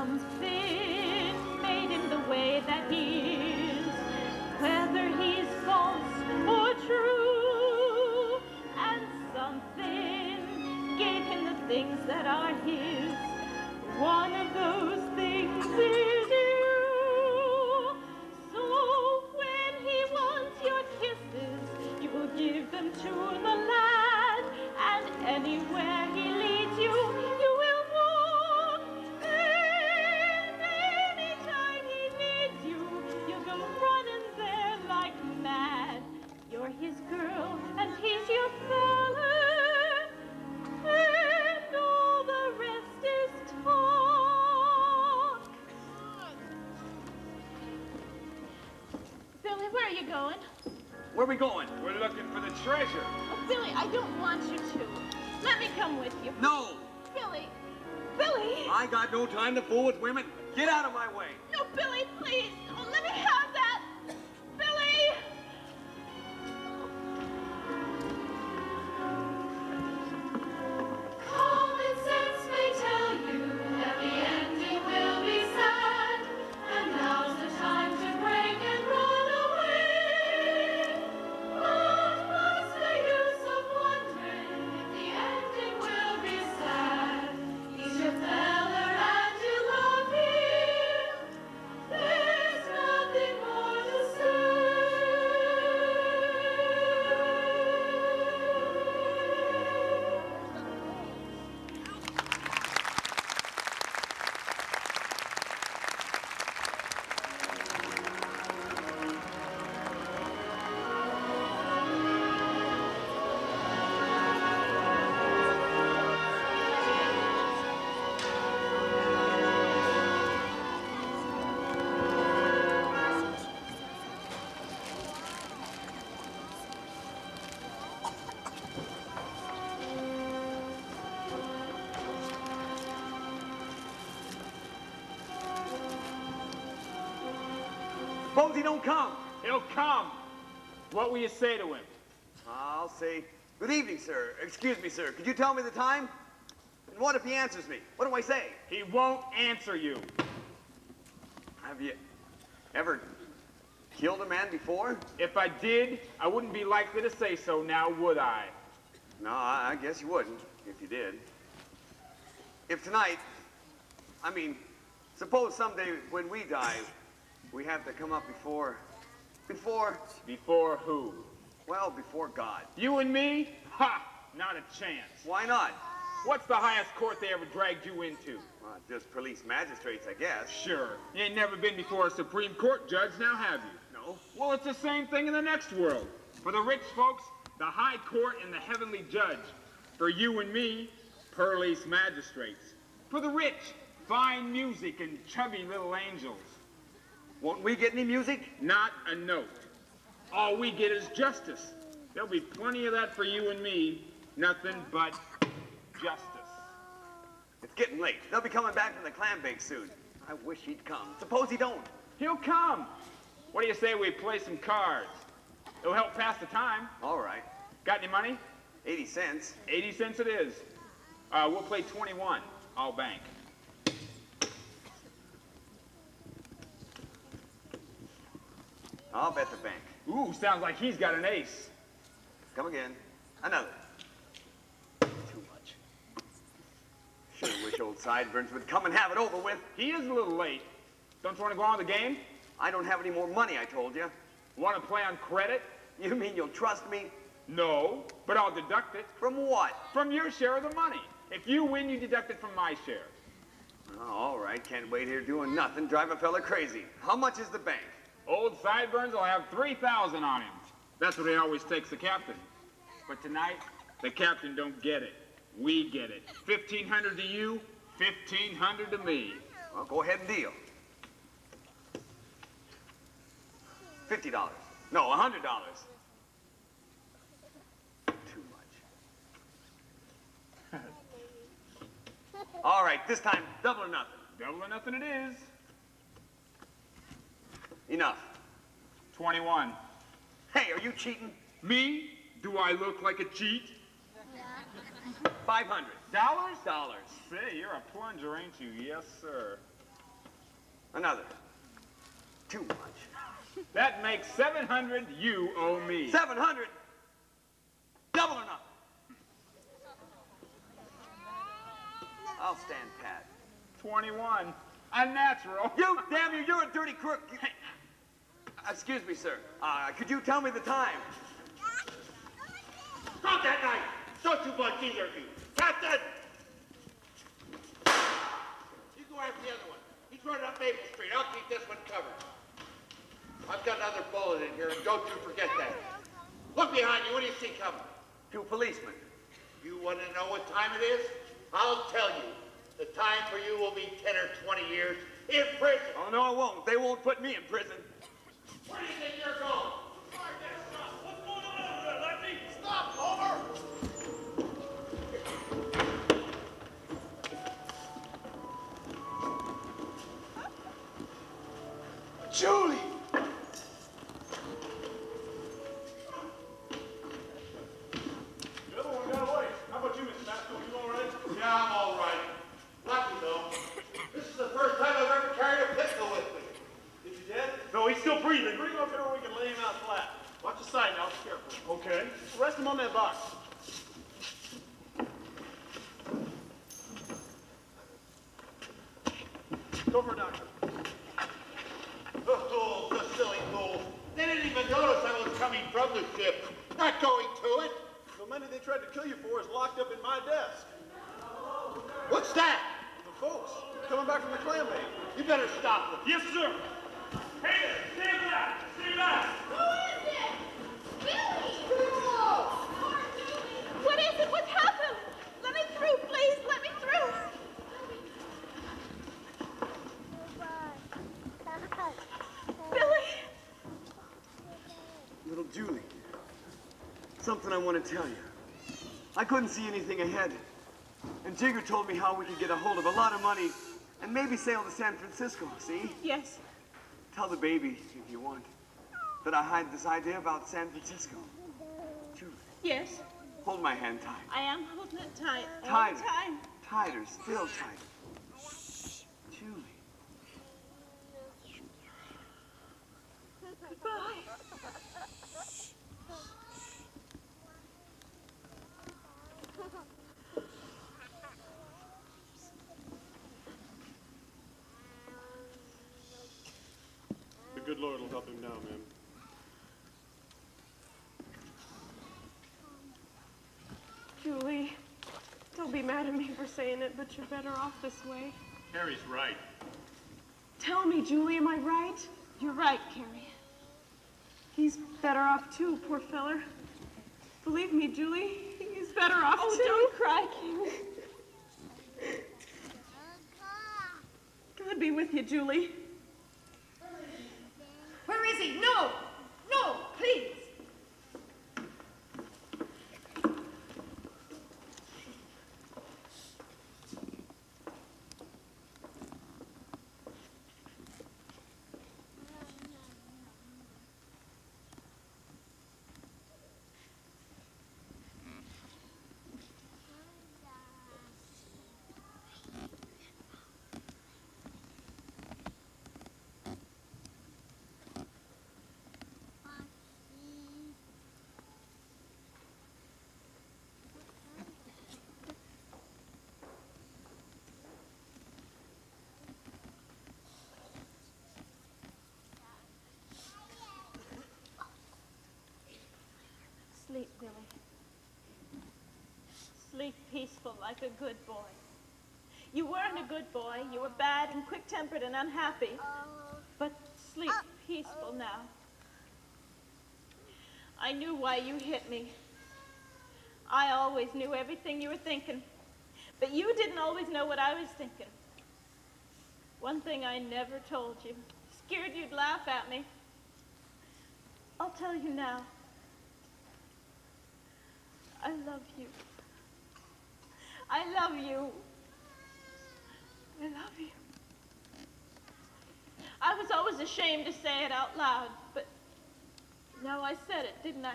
something made him the way that he is, whether he's false or true, and something gave him the things that are his. One of those things is you. So when he wants your kisses, you will give them to the lad, and anywhere he leads you, you will walk. And anytime he needs you, you'll go running there like mad. You're his girl, and he's your fella, and all the rest is talk. Billy, where are you going? Where are we going? We're looking for the treasure. Oh, Billy, I don't want you to. Let me come with you. No! Billy! Billy! I got no time to fool with women. Get out of my way. No, Billy, please! Oh, let me have that! Billy! Common sense may tell you that the ending will be sad, and now's the time to break and run away. But what's the use of wondering if the ending will be sad? He's your feller and you love him. There's nothing more to say. Suppose he don't come. He'll come. What will you say to him? I'll say, good evening, sir. Excuse me, sir. Could you tell me the time? And what if he answers me? What do I say? He won't answer you. Have you ever killed a man before? If I did, I wouldn't be likely to say so now, would I? No, I guess you wouldn't, if you did. If tonight, I mean, suppose someday when we die, we have to come up before, Before who? well, before God. You and me? Ha! Not a chance. Why not? What's the highest court they ever dragged you into? Well, just police magistrates, I guess. Sure. You ain't never been before a Supreme Court judge, now have you? No. Well, it's the same thing in the next world. For the rich folks, the high court and the heavenly judge. For you and me, police magistrates. For the rich, fine music and chubby little angels. Won't we get any music? Not a note. All we get is justice. There'll be plenty of that for you and me. Nothing but justice. It's getting late. They'll be coming back from the clam bake soon. I wish he'd come. Suppose he don't. He'll come. What do you say we play some cards? It'll help pass the time. All right. Got any money? 80 cents. 80 cents it is. We'll play 21. I'll bank. I'll bet the bank. Ooh, sounds like he's got an ace. Come again. Another. Too much. Sure wish old Sideburns would come and have it over with. He is a little late. Don't you want to go on with the game? I don't have any more money, I told you. Want to play on credit? You mean you'll trust me? No, but I'll deduct it. From what? From your share of the money. If you win, you deduct it from my share. Oh, all right. Can't wait here doing nothing. Drive a fella crazy. How much is the bank? Old Sideburns will have 3,000 on him. That's what he always takes the captain. But tonight, the captain don't get it. We get it. 1,500 to you, 1,500 to me. Well, go ahead and deal. $50. No, $100. Too much. All right, this time, double or nothing. Double or nothing it is. Enough. 21. Hey, are you cheating? Me? Do I look like a cheat? 500. Dollars? Dollars. Say, you're a plunger, ain't you? Yes, sir. Another. Too much. That makes 700 you owe me. 700? Double or nothing. I'll stand pat. 21. Unnatural. You, damn you, you're a dirty crook. Excuse me, sir. Could you tell me the time? Drop that knife! Don't you budge either of you! Captain! You go after the other one. He's running up Maple Street. I'll keep this one covered. I've got another bullet in here, and don't you forget that. Look behind you. What do you see coming? 2 policemen. You want to know what time it is? I'll tell you. The time for you will be 10 or 20 years in prison. Oh, no, it won't. They won't put me in prison. Where do you think you're going? What's going on over there, Lefty? Stop, Homer! Julie! The other one got away. How about you, Mr. Basco? You all right? Yeah, I'm all right. Lucky, though. This is the first time I've ever carried a pistol with me. Is he dead? No, he's still breathing. Bring him up here where we can lay him out flat. Watch the side now. Be careful. Okay. Rest him on that box. Go for a doctor. The fools, the silly fools. They didn't even notice I was coming from the ship. Not going to it. The money they tried to kill you for is locked up in my desk. What's that? The folks coming back from the clam bake. You better stop them. Yes, sir. Hey there, stand back. Stay back. Who is it? Billy! What is it? What's happened? Let me through, please. Let me through. Billy! Little Julie. Something I want to tell you. I couldn't see anything ahead. And Jigger told me how we could get a hold of a lot of money and maybe sail to San Francisco, see? Yes. Tell the baby, if you want, that I had this idea about San Francisco. Julie, Yes. hold my hand tight. I am holding it tight. All Tighter. the time. Tighter, still tighter. Julie. Goodbye. The good Lord will help him now, ma'am. Julie, don't be mad at me for saying it, but you're better off this way. Kerry's right. Tell me, Julie, am I right? You're right, Kerry. He's better off too, poor feller. Believe me, Julie, he's better off too. Oh, don't cry, Kerry. God be with you, Julie. Where is he? No! No, please! Sleep, Billy. Sleep peaceful like a good boy. You weren't a good boy. You were bad and quick-tempered and unhappy. But sleep peaceful now. I knew why you hit me. I always knew everything you were thinking. But you didn't always know what I was thinking. One thing I never told you. Scared you'd laugh at me. I'll tell you now. I love you. I love you. I love you. I was always ashamed to say it out loud, but now I said it, didn't I?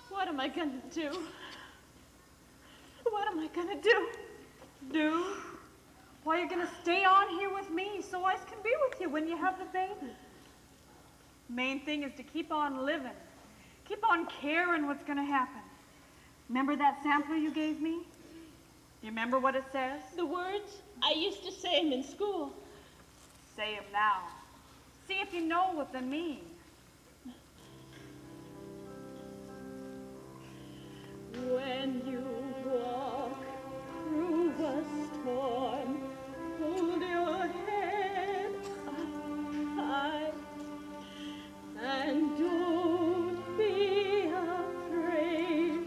What am I gonna do? What am I gonna do? Do? Why, you're gonna stay on here with me so I can be with you when you have the baby. Main thing is to keep on living. Keep on caring what's gonna happen. Remember that sampler you gave me? You remember what it says? The words? I used to say them in school. Say them now. See if you know what they mean. When you walk through a storm, hold your head up high and don't be afraid.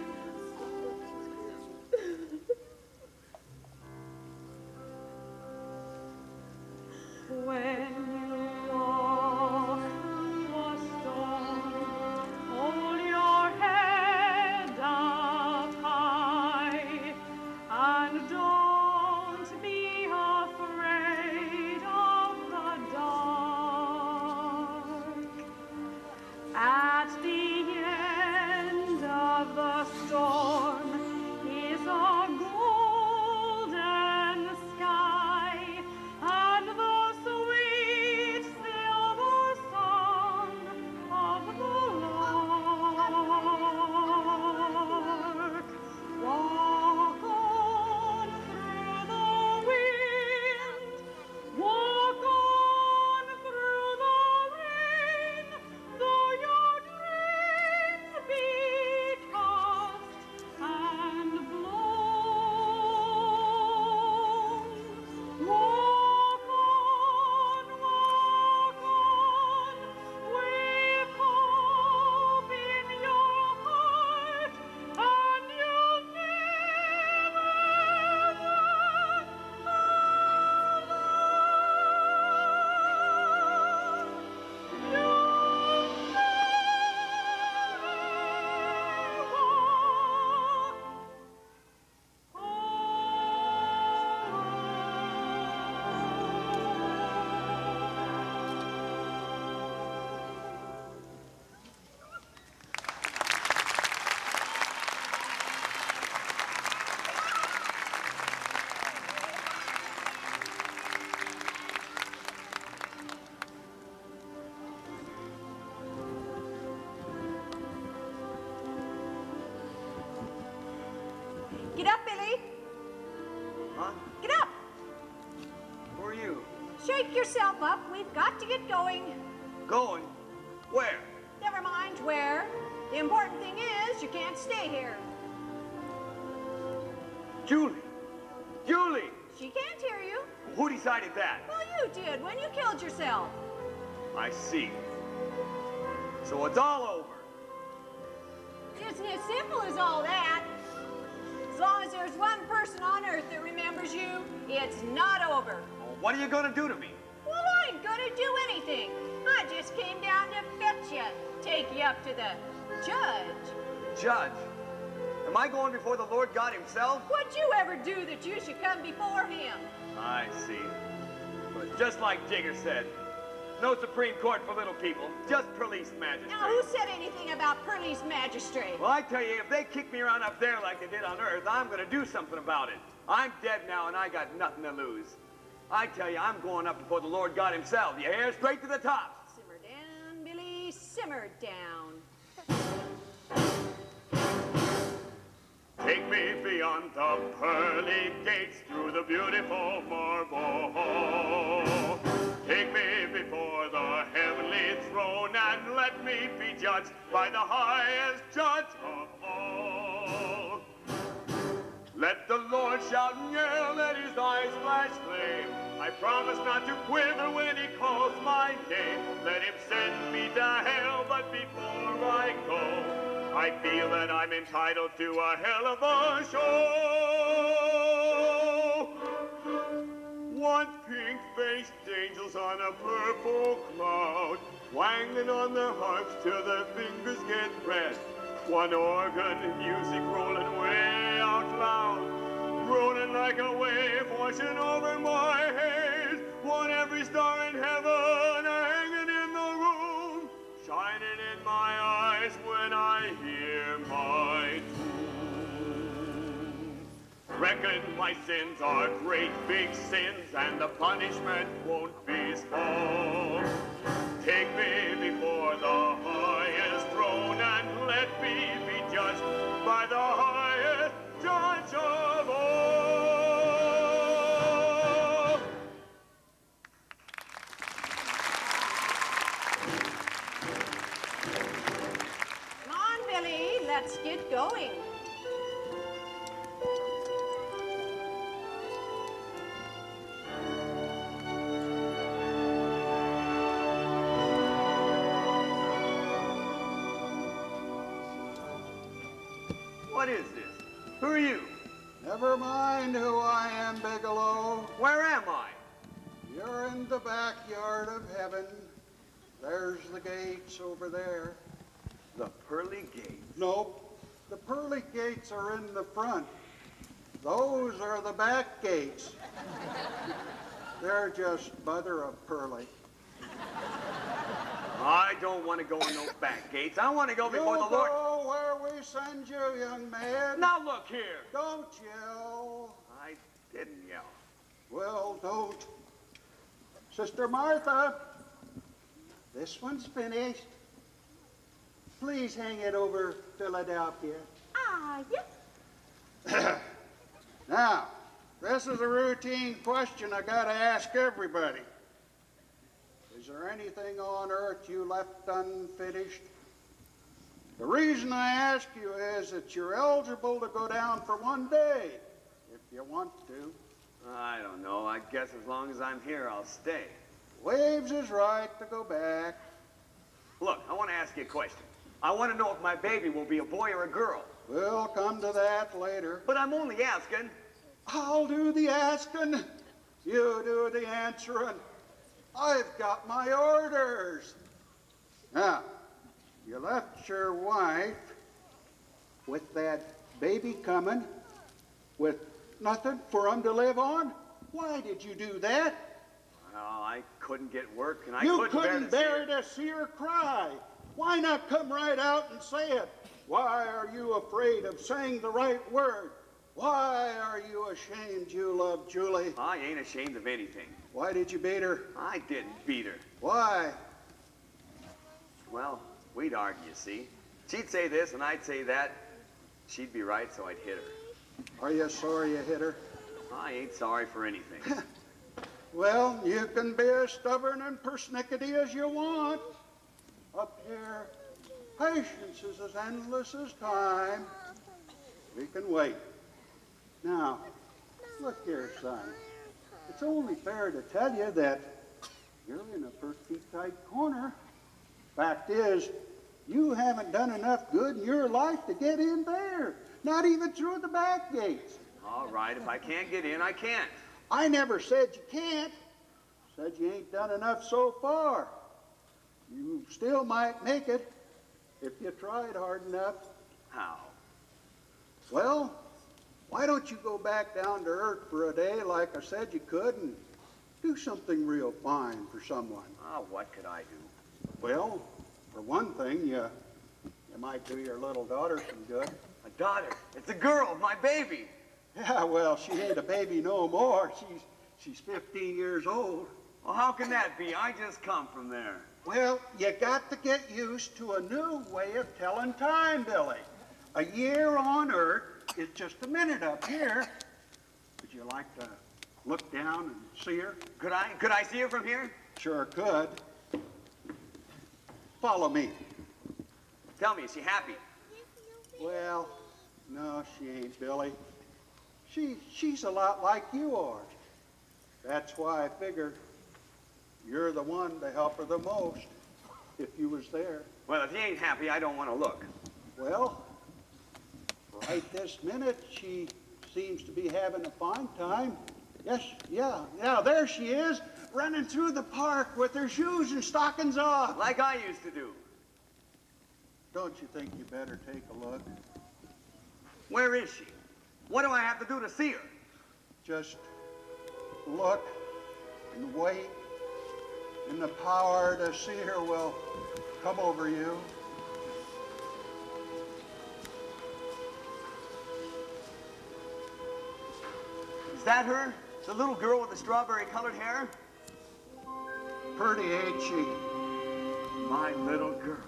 When you walk through a storm, hold your head up high and don't be afraid of the dark. At the end of the storm is a golden sky and the sweet silver song of the lark. Walk on through the wind, walk on through the rain, though your dreams be tossed and blown. Walk on, with hope in your heart, and you'll never Get up, Billy. Huh? Get up. Who are you? Shake yourself up. We've got to get going. Going? Where? Never mind where. The important thing is you can't stay here. Julie! Julie! She can't hear you. Who decided that? Well, you did when you killed yourself. I see. So it's all over. Isn't as simple as all that. As long as there's one person on earth that remembers you, it's not over. Well, what are you going to do to me? Well, I ain't gonna do anything. I just came down to fetch you, take you up to the judge. Judge? Am I going before the Lord God himself? What'd you ever do that you should come before him? I see. But just like Jigger said, no Supreme Court for little people, just police magistrates. Now, who said anything about police magistrate? Well, I tell you, if they kick me around up there like they did on Earth, I'm going to do something about it. I'm dead now, and I got nothing to lose. I tell you, I'm going up before the Lord God himself. You hear? Straight to the top. Simmer down, Billy, simmer down. Take me beyond the pearly gates, through the beautiful marble hall. Take me before the heavenly throne, and let me be judged by the highest judge of all. Let the Lord shout and yell, let his eyes flash flame. I promise not to quiver when he calls my name. Let him send me to hell, but before I go, I feel that I'm entitled to a hell of a show. One pink-faced angels on a purple cloud, wangling on their harps till their fingers get red. One organ music rolling way out loud, rolling like a wave washing over my head. One every star in heaven hanging in the room, shining in my eyes when I hear my tune. Reckon my sins are great big sins, and the punishment won't be small. Take me before the highest throne, and let me be judged by the highest judge of all. Come on, Billy, let's get going. What is this? Who are you? Never mind who I am, Bigelow. Where am I? You're in the backyard of heaven. There's the gates over there. The pearly gates? Nope. The pearly gates are in the front. Those are the back gates. They're just mother of pearly. I don't want to go in those back gates. I want to go before the Lord. Go where we send you, young man. Now look here. Don't yell. I didn't yell. Well, don't. Sister Martha, this one's finished. Please hang it over Philadelphia. Ah, yes. Now, this is a routine question I gotta ask everybody. Is there anything on earth you left unfinished? The reason I ask you is that you're eligible to go down for one day, if you want to. I don't know. I guess as long as I'm here, I'll stay. Waves is right to go back. Look, I want to ask you a question. I want to know if my baby will be a boy or a girl. We'll come to that later. But I'm only asking. I'll do the asking. You do the answering. I've got my orders. Now, you left your wife with that baby coming, with nothing for him to live on. Why did you do that? Well, I couldn't get work, and I You couldn't bear to see her cry. Why not come right out and say it? Why are you afraid of saying the right word? Why are you ashamed you love Julie? I ain't ashamed of anything. Why did you beat her? I didn't beat her. Why? Well, we'd argue, see? She'd say this, and I'd say that. She'd be right, so I'd hit her. Are you sorry you hit her? I ain't sorry for anything. Well, you can be as stubborn and persnickety as you want. Up here, patience is as endless as time. We can wait. Now, look here, son. It's only fair to tell you that you're in a pretty tight corner. Fact is, you haven't done enough good in your life to get in there. Not even through the back gates. All right, if I can't get in, I can't. I never said you can't. Said you ain't done enough so far. You still might make it if you tried hard enough. How? Well, why don't you go back down to earth for a day like I said you could and do something real fine for someone? Oh, what could I do? Well, for one thing, you might do your little daughter some good. A daughter? It's a girl, my baby. Yeah, well, she ain't a baby no more. She's 15 years old. Well, how can that be? I just come from there. Well, you got to get used to a new way of telling time, Billy. A year on Earth is just a minute up here. Would you like to look down and see her? Could I see her from here? Sure could. Follow me. Tell me, is she happy? Well, no, she ain't, Billy. She's a lot like you are. That's why I figured you're the one to help her the most, if you was there. Well, if you ain't happy, I don't want to look. Well, right this minute, she seems to be having a fine time. Yes, yeah, there she is, running through the park with her shoes and stockings off. Like I used to do. Don't you think you better take a look? Where is she? What do I have to do to see her? Just look and wait, and the power to see her will come over you. that her? The little girl with the strawberry-colored hair? Pretty, ain't she? My little girl.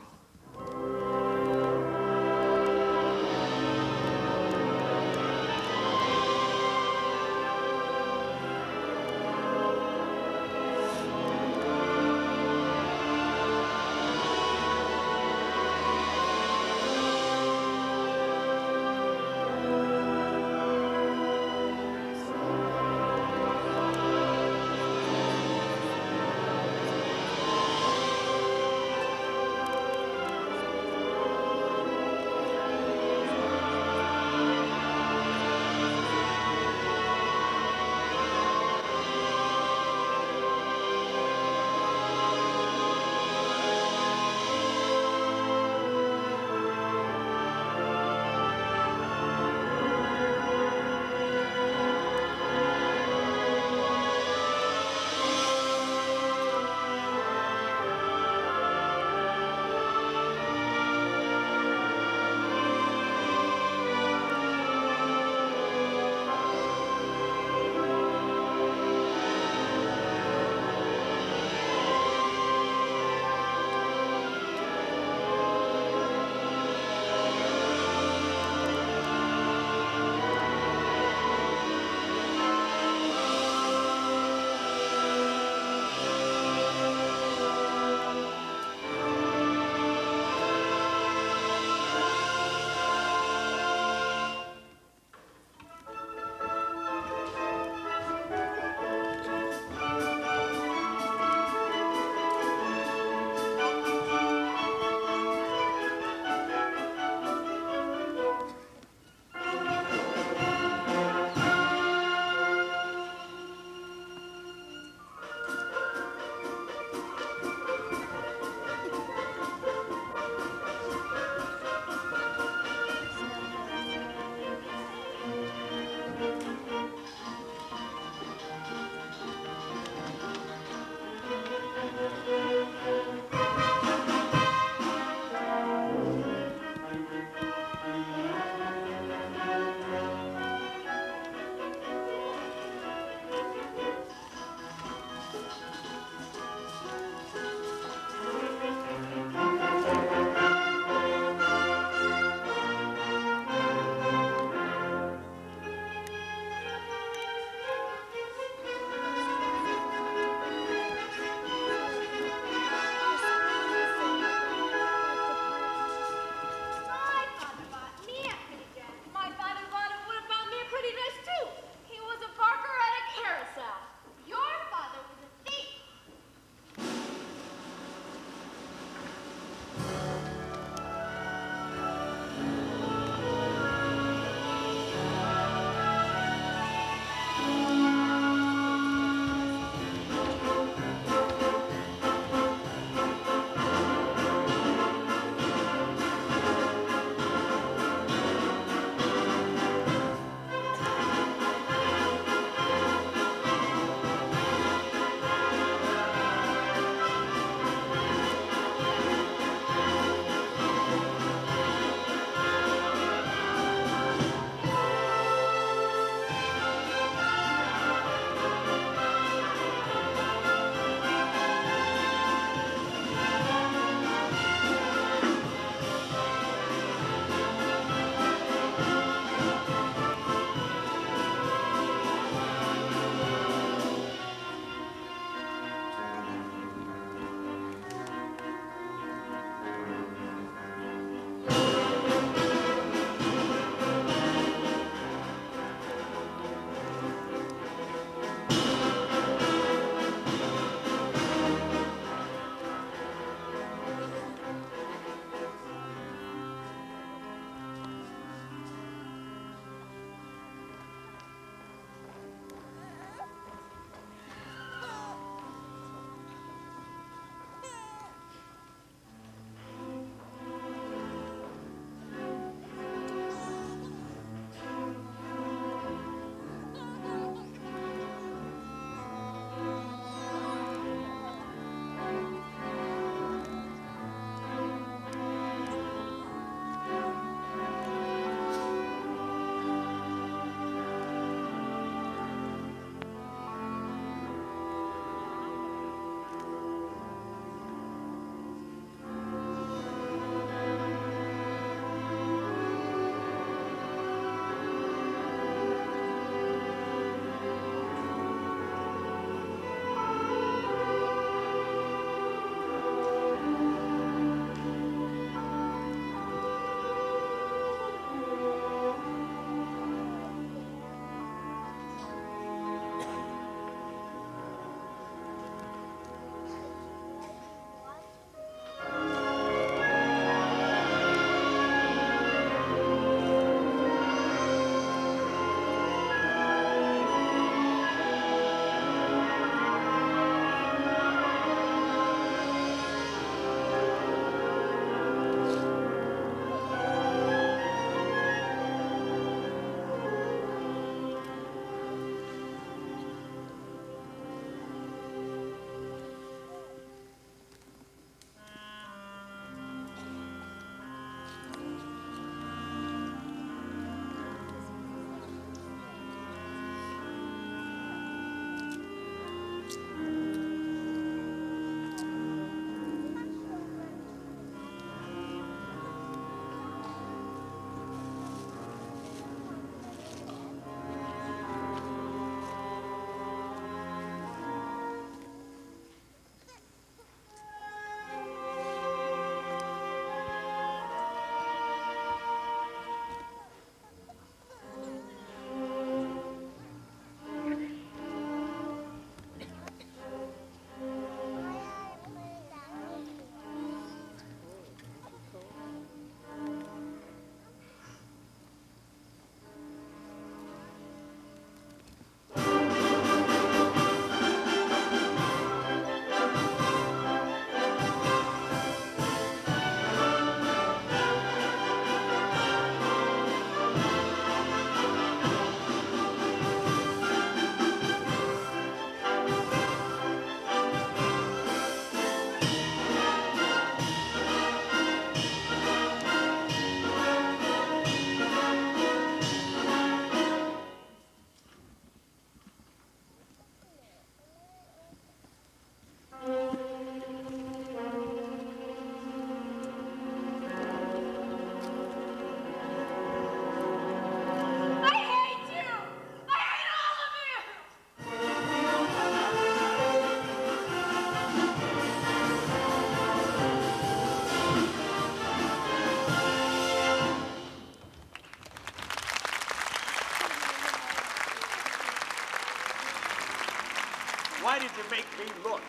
Why did you make me look?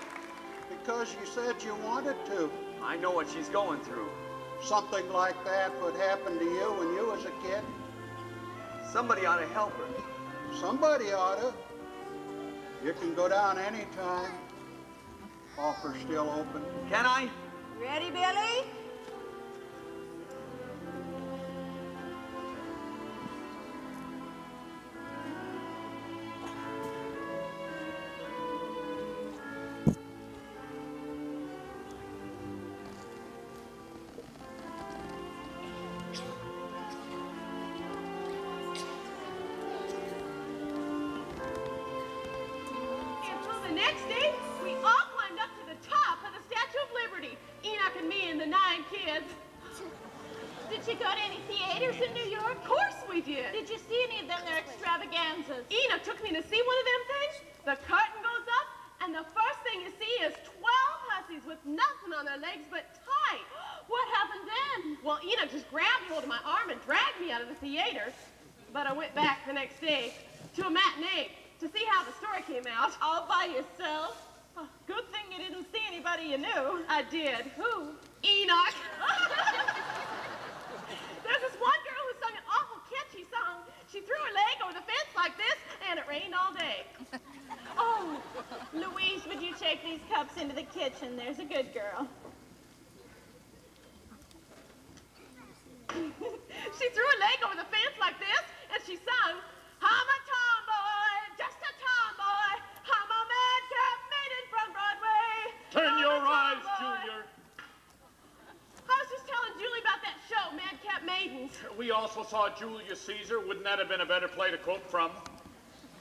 Because you said you wanted to. I know what she's going through. Something like that would happen to you when you was a kid. Somebody ought to help her. Somebody ought to. You can go down any time. Offer's still open. Can I? Ready, Billy? The next day, we all climbed up to the top of the Statue of Liberty, Enoch and me and the 9 kids. Did you go to any theaters in New York? Of course we did. Did you see any of them, their extravaganzas? Enoch took me to see one of them things. The curtain goes up, and the first thing you see is 12 hussies with nothing on their legs but tight. What happened then? Well, Enoch just grabbed hold of my arm and dragged me out of the theater. But I went back the next day to a matinee to see how the story came out. All by yourself? Oh, good thing you didn't see anybody you knew. I did. Who? Enoch. There's this one girl who sung an awful catchy song. She threw her leg over the fence like this, and it rained all day. Oh, Louise, would you take these cups into the kitchen? There's a good girl. She threw her leg over the fence like this, and she sung, I'm a tomboy, just a tomboy. I'm a madcap maiden from Broadway. Turn your eyes, tomboy. Junior. I was just telling Julie about that show, Madcap Maidens. We also saw Julius Caesar. Wouldn't that have been a better play to quote from?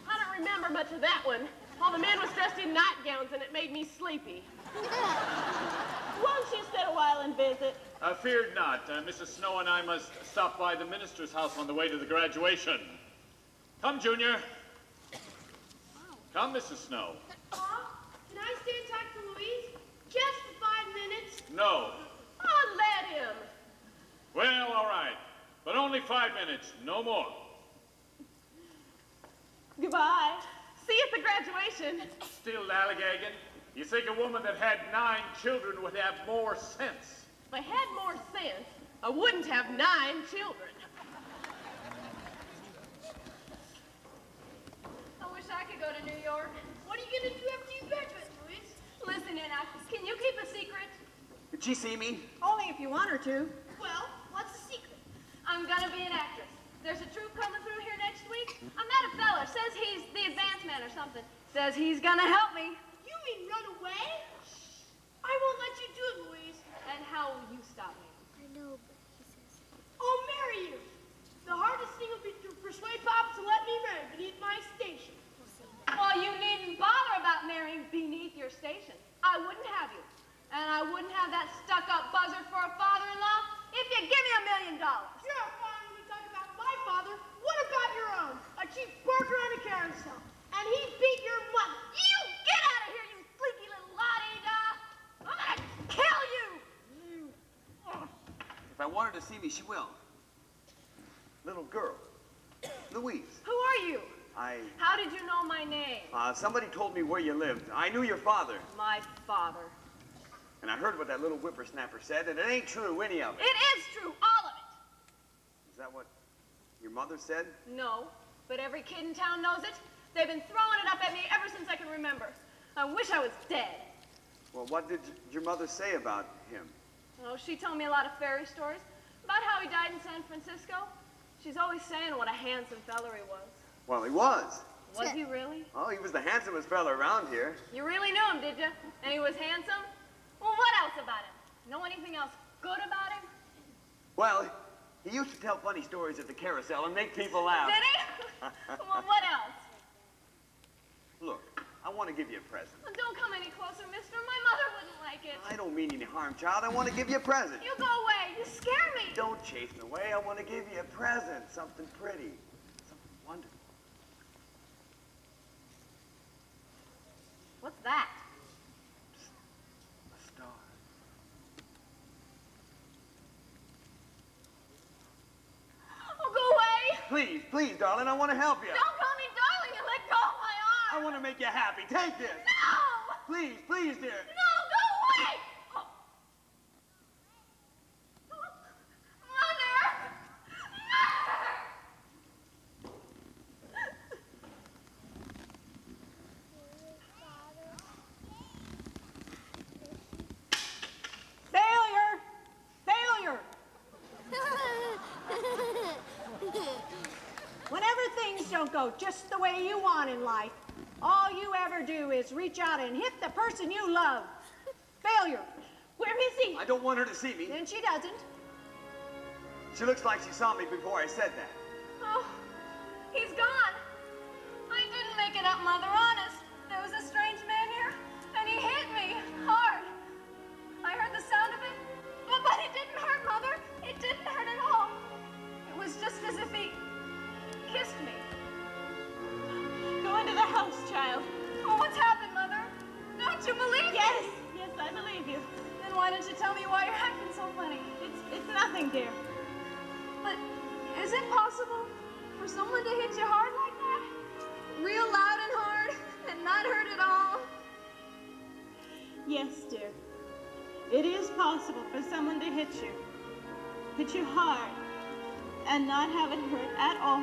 I don't remember much of that one. All the men was dressed in nightgowns, and it made me sleepy. Won't you sit a while and visit? Feared not. Mrs. Snow and I must stop by the minister's house on the way to the graduation. Come, Junior. Come, Mrs. Snow. Pa, can I stay and talk to Louise? Just for 5 minutes? No. Oh, let him. Well, all right. But only 5 minutes, no more. Goodbye. See you at the graduation. Still lollygagging? You think a woman that had 9 children would have more sense? If I had more sense, I wouldn't have 9 children. I wish I could go to New York. What are you going to do after you graduate, Louise? Listen, Anna, can you keep a secret? Did she see me? Only if you want her to. Well, what's the secret? I'm going to be an actress. There's a troupe coming through here next week. I met a fella. Says he's the advance man or something. Says he's going to help me. You mean run away? I won't let you do it, Louise. And how will you stop me? I know, but he says... I'll marry you. The hardest thing will be to persuade Papa to let me marry beneath my station. Well, you needn't bother about marrying beneath your station. I wouldn't have you. And I wouldn't have that stuck-up buzzard for a father-in-law if you give me $1 million. You're fine when you talk about my father. What about your own? A cheap worker on a carousel. And he beat your mother. You get out of here, you sleepy little la-di-da. I'm gonna kill you. If I want her to see me, she will. Little girl. Louise. Who are you? How did you know my name? Somebody told me where you lived. I knew your father. My father. And I heard what that little whippersnapper said, and it ain't true, any of it. It is true, all of it. Is that what your mother said? No, but every kid in town knows it. They've been throwing it up at me ever since I can remember. I wish I was dead. Well, what did your mother say about him? Oh, she told me a lot of fairy stories about how he died in San Francisco. She's always saying what a handsome feller he was. Well, he was. Was he really? Oh, he was the handsomest fella around here. You really knew him, did you? And he was handsome? Well, what else about him? Know anything else good about him? Well, he used to tell funny stories at the Caroousel and make people laugh. Did he? Well, what else? Look, I want to give you a present. Well, don't come any closer, mister. My mother wouldn't like it. I don't mean any harm, child. I want to give you a present. You go away. You scare me. Don't chase me away. I want to give you a present. Something pretty. Something wonderful. What's that? A star. Oh, go away. Please, please, darling. I want to help you. Don't call me darling and let go of my arm. I I want to make you happy. Take this. No! Please, please, dear. No, go away! Mother! Failure! Failure! Whenever things don't go just the way you want in life, all you ever do is reach out and hit the person you love. Failure. Where is he? I don't want her to see me. Then she doesn't. She looks like she saw me before I said that. Oh, he's gone. I didn't make it up, Mother, honest. There was a strange man here, and he hit me hard. I heard the sound of it, but it didn't hurt, Mother. It didn't hurt at all. It was just as if he kissed me. Go into the house, child. Oh, what's happened, Mother? Don't you believe me? Yes, yes, I believe you. Then why didn't you tell me why you're acting so funny? It's nothing, dear. But is it possible for someone to hit you hard like that? Real loud and hard and not hurt at all? Yes, dear. It is possible for someone to hit you hard, and not have it hurt at all.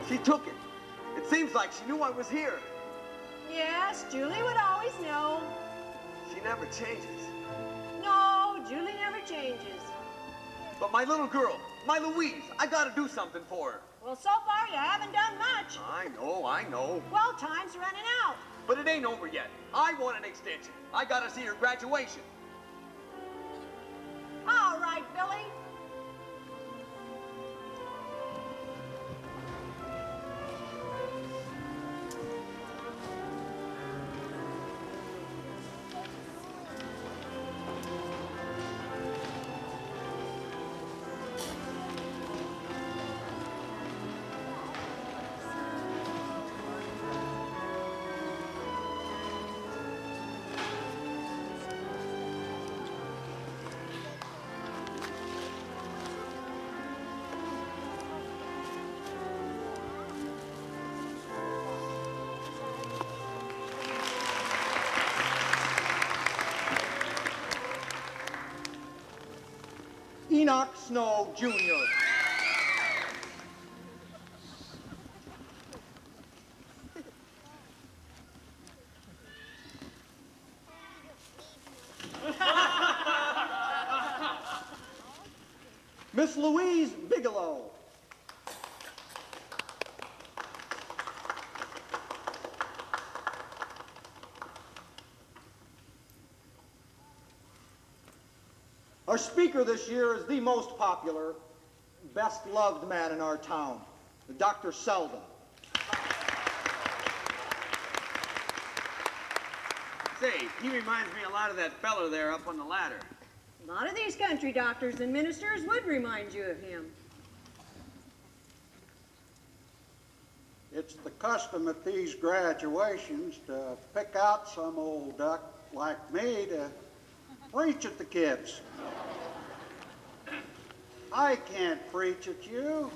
She took it. It seems like she knew I was here. Yes, Julie would always know. She never changes. No, Julie never changes. But my little girl, my Louise, I gotta do something for her. Well, so far you haven't done much. I know. Well, time's running out. But it ain't over yet. I want an extension. I gotta see her graduation. All right, Billy. Enoch Snow, Jr. Miss Louise Bigelow. Our speaker this year is the most popular, best loved man in our town, Dr. Selden. Say, he reminds me a lot of that feller there up on the ladder. A lot of these country doctors and ministers would remind you of him. It's the custom at these graduations to pick out some old duck like me to preach at the kids. I can't preach at you.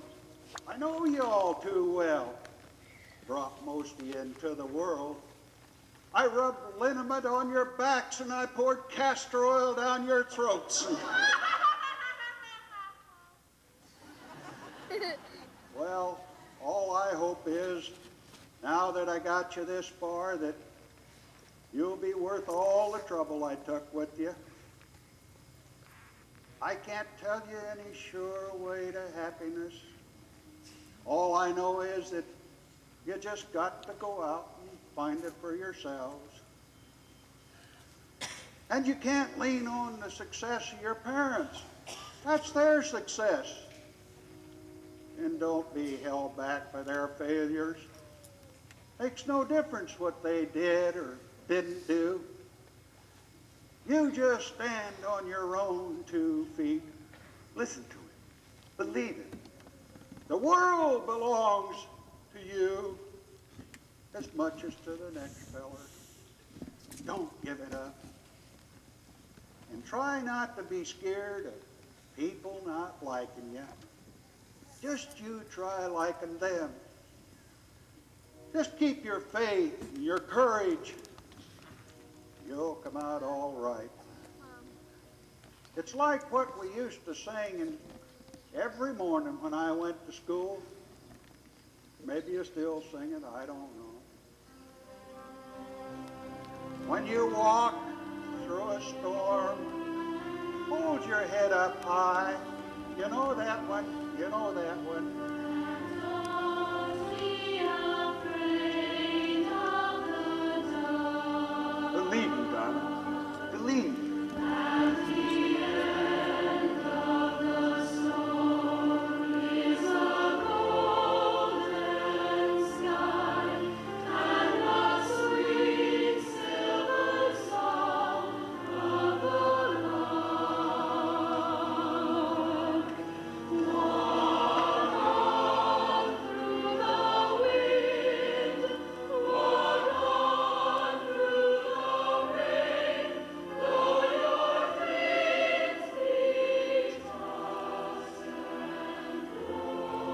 I know you all too well. Brought most of you into the world. I rubbed liniment on your backs and I poured castor oil down your throats. Well, all I hope is, now that I got you this far, that you'll be worth all the trouble I took with you. I can't tell you any sure way to happiness. All I know is that you just got to go out and find it for yourselves. And you can't lean on the success of your parents. That's their success. And don't be held back by their failures. Makes no difference what they did or didn't do. You just stand on your own 2 feet. Listen to it. Believe it. The world belongs to you as much as to the next feller. Don't give it up. And try not to be scared of people not liking you. Just you try liking them. Just keep your faith and your courage. You'll come out all right. It's like what we used to sing every morning when I went to school. Maybe you still sing it, I don't know. When you walk through a storm, hold your head up high. You know that one, you know that one. Believe me, darling. Believe me.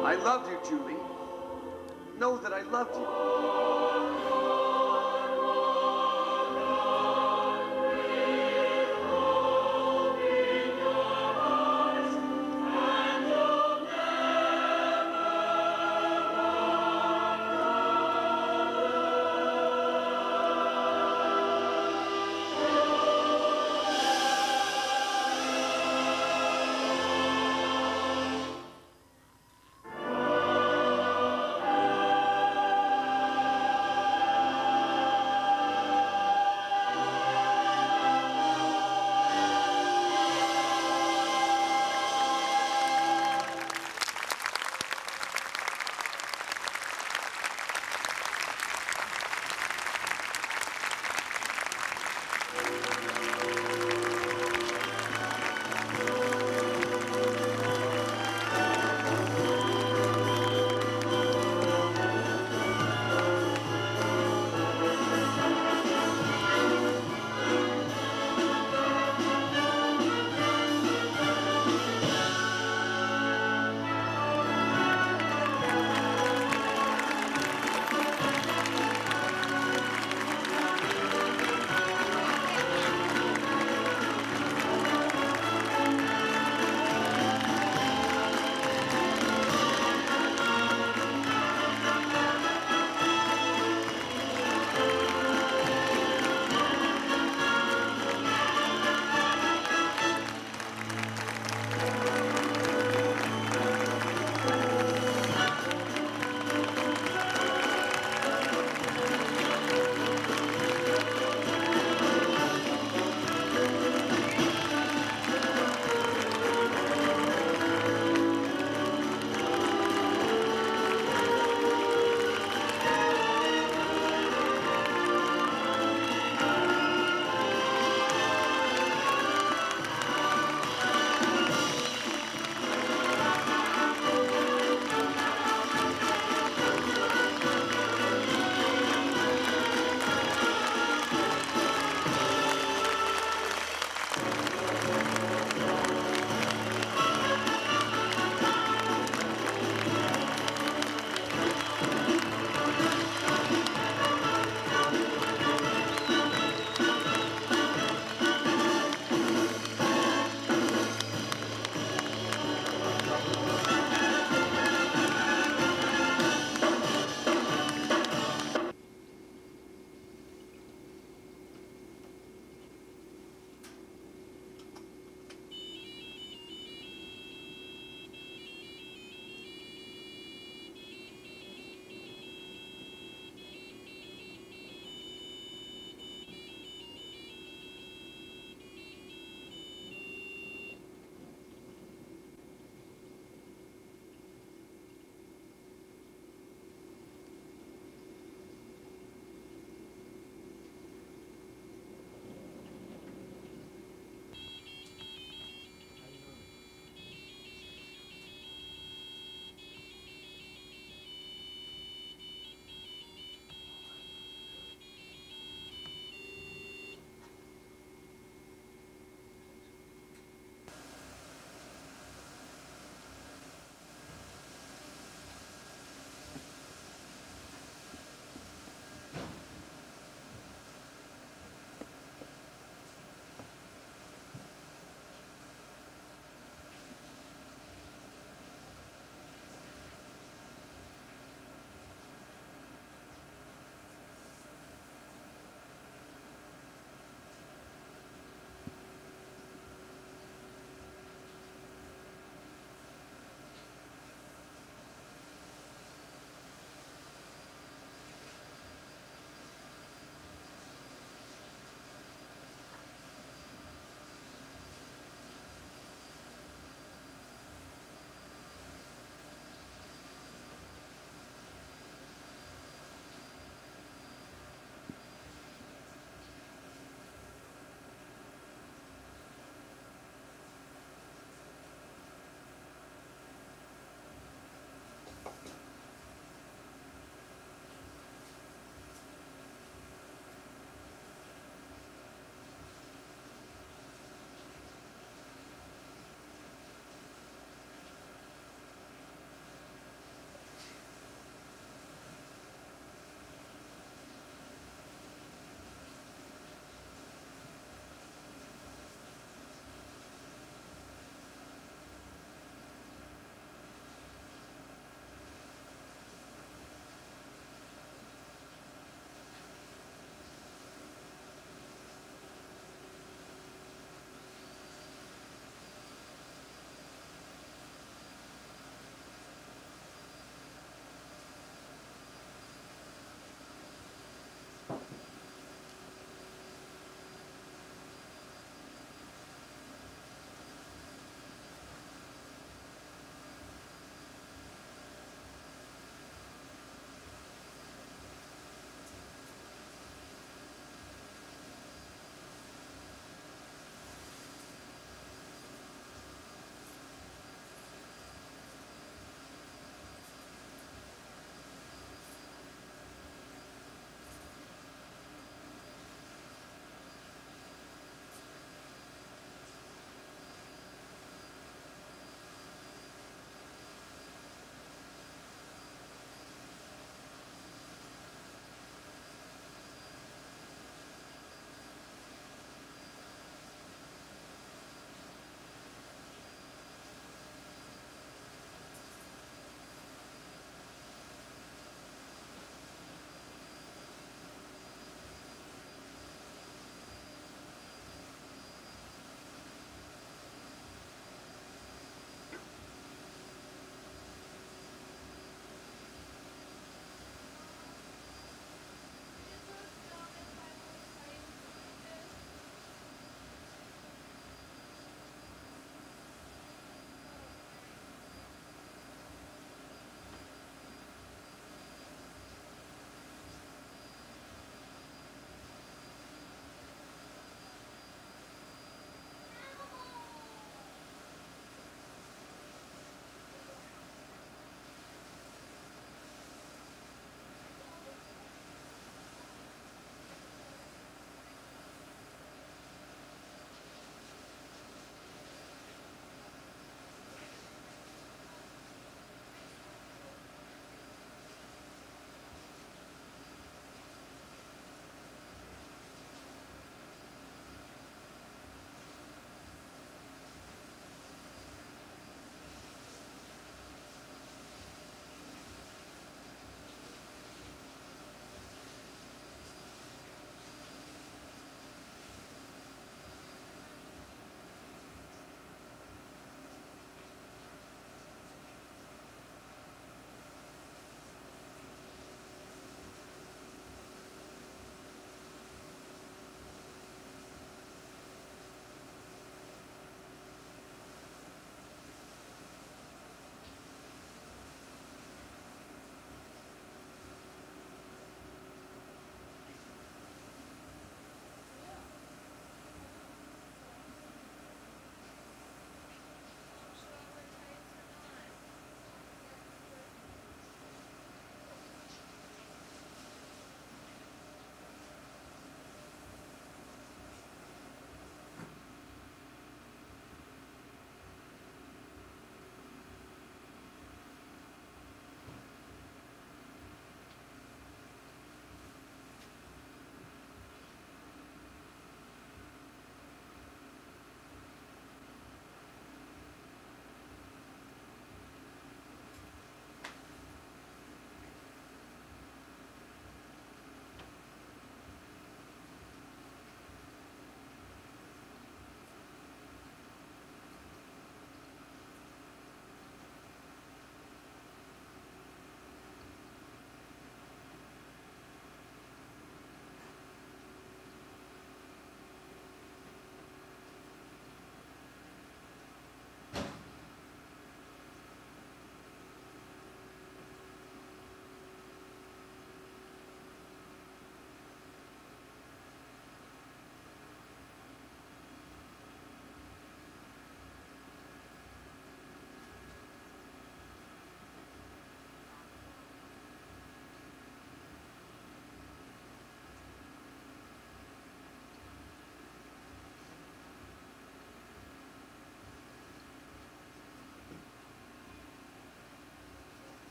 I loved you, Julie. Know that I loved you.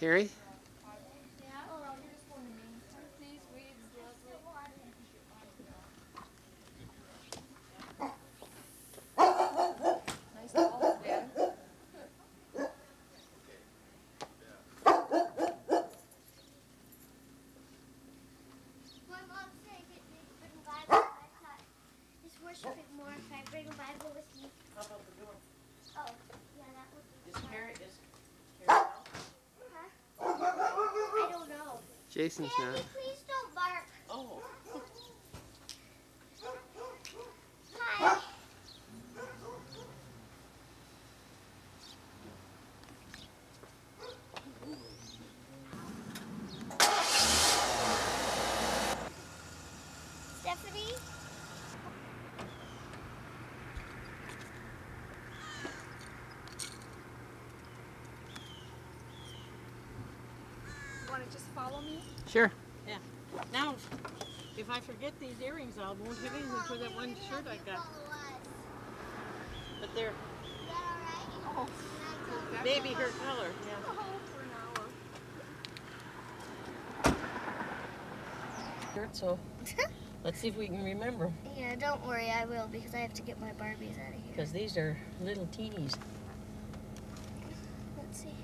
Kerry? Nice balls, Dad. My mom said I could bring a Bible. I thought it's worshiping more if I bring a Bible with me. How about the door? Oh, yeah, that would be Is fun. Kerry out? Huh? I don't know. Jason's Daddy, not. please don't bark. Oh. Hi. Stephanie? Want to just follow me? Sure. Yeah. Now, if I forget these earrings, I won't have anything for that one shirt I got. But they're Oh, maybe her color. Yeah. Oh, for an hour. So let's see if we can remember them. Yeah, don't worry, I will, because I have to get my Barbies out of here. Because these are little teenies. Let's see.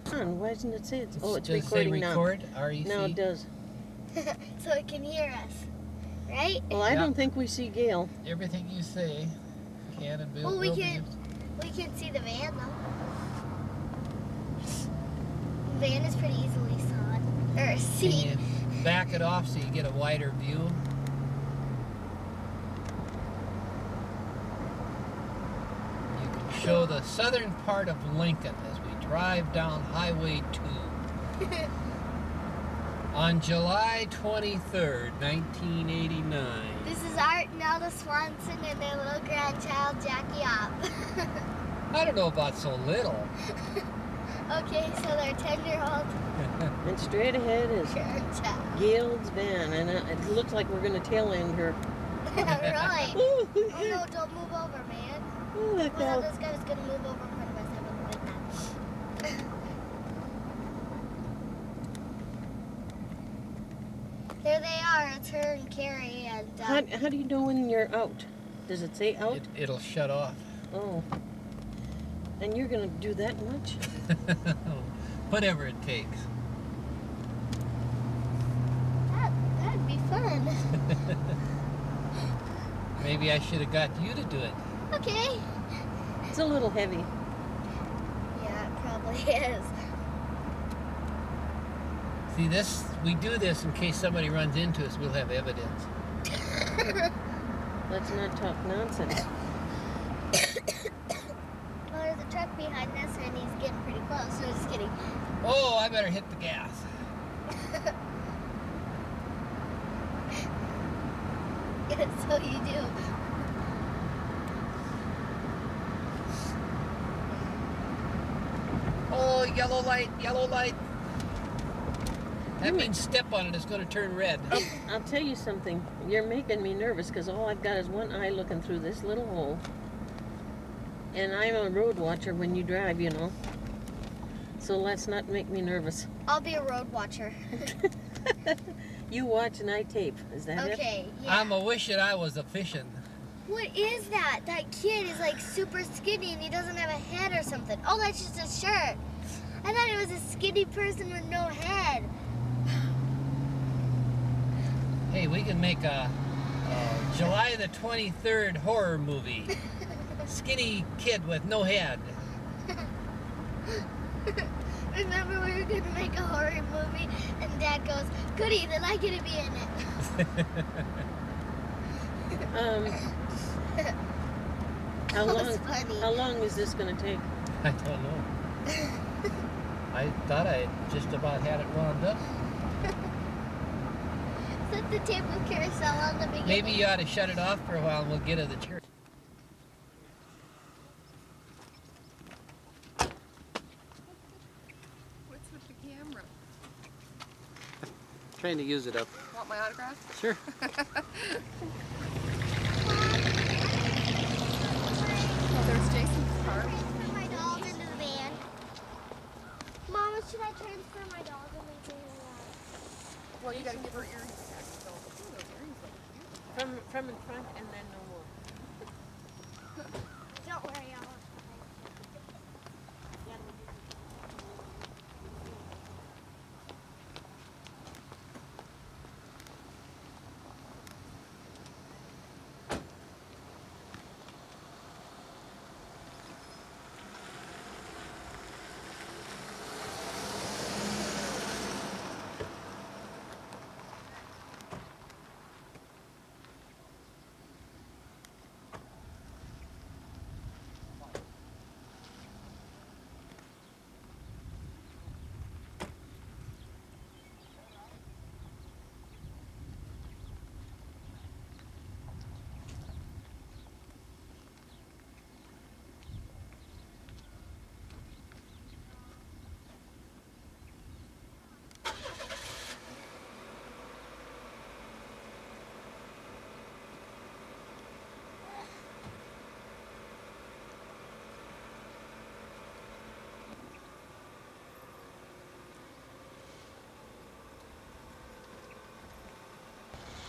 Son, why doesn't it say it's... Oh, it's Does it say recording now. record, R-E-C? Now it does. So it can hear us, right? Well, I don't think we see Gail. Everything you say can and will, Well, we will can see the van, though. The van is pretty easily seen. Or Can seen. you back it off so you get a wider view? You can show the southern part of Lincoln as we drive down Highway 2 on July 23rd, 1989. This is Art and Elda Swanson and their little grandchild, Jackie Opp. I don't know about so little. Okay, so their 10-year-old And straight ahead is grandchild. Gail's van, and it looks like we're going to tail end her. Really? Oh no, don't move over, man. Oh, look Well, out. this guy was going to move over in front of us. I wouldn't like that. There they are. It's her and Kerry. And How do you know when you're out? Does it say out? It'll shut off. Oh. And you're going to do that much? Whatever it takes. that'd be fun. Maybe I should have got you to do it. Okay. It's a little heavy. Yeah, it probably is. See, we do this in case somebody runs into us, we'll have evidence. Let's not talk nonsense. Well, there's a truck behind us and he's getting pretty close. No, just kidding. Oh, I better hit the gas. So you do. Oh, yellow light, yellow light. That means step on it, it's going to turn red. I'll tell you something. You're making me nervous because all I've got is one eye looking through this little hole. And I'm a road watcher when you drive, you know. So let's not make me nervous. I'll be a road watcher. You watch and I tape. Is that it? Okay, yeah. I'm a wishing I was a fishing. What is that? That kid is like super skinny and he doesn't have a head or something. Oh, that's just a shirt. I thought it was a skinny person with no head. Hey, we can make a July the 23rd horror movie. Skinny kid with no head. Remember we were gonna make a horror movie and Dad goes, goody, then I get to be in it. How long is this going to take? I don't know. I thought I just about had it wound up. Set the table carousel on the beginning. Maybe you ought to shut it off for a while and we'll get to the church. What's with the camera? Trying to use it up. Want my autograph? Sure. Oh, there's Jason's car. Put my dolls into the van. Mom, it's should I transfer my dog and leave her out? Well, you gotta give her earrings back. So, those earrings look cute. From in front and then no more. Don't worry, I'll.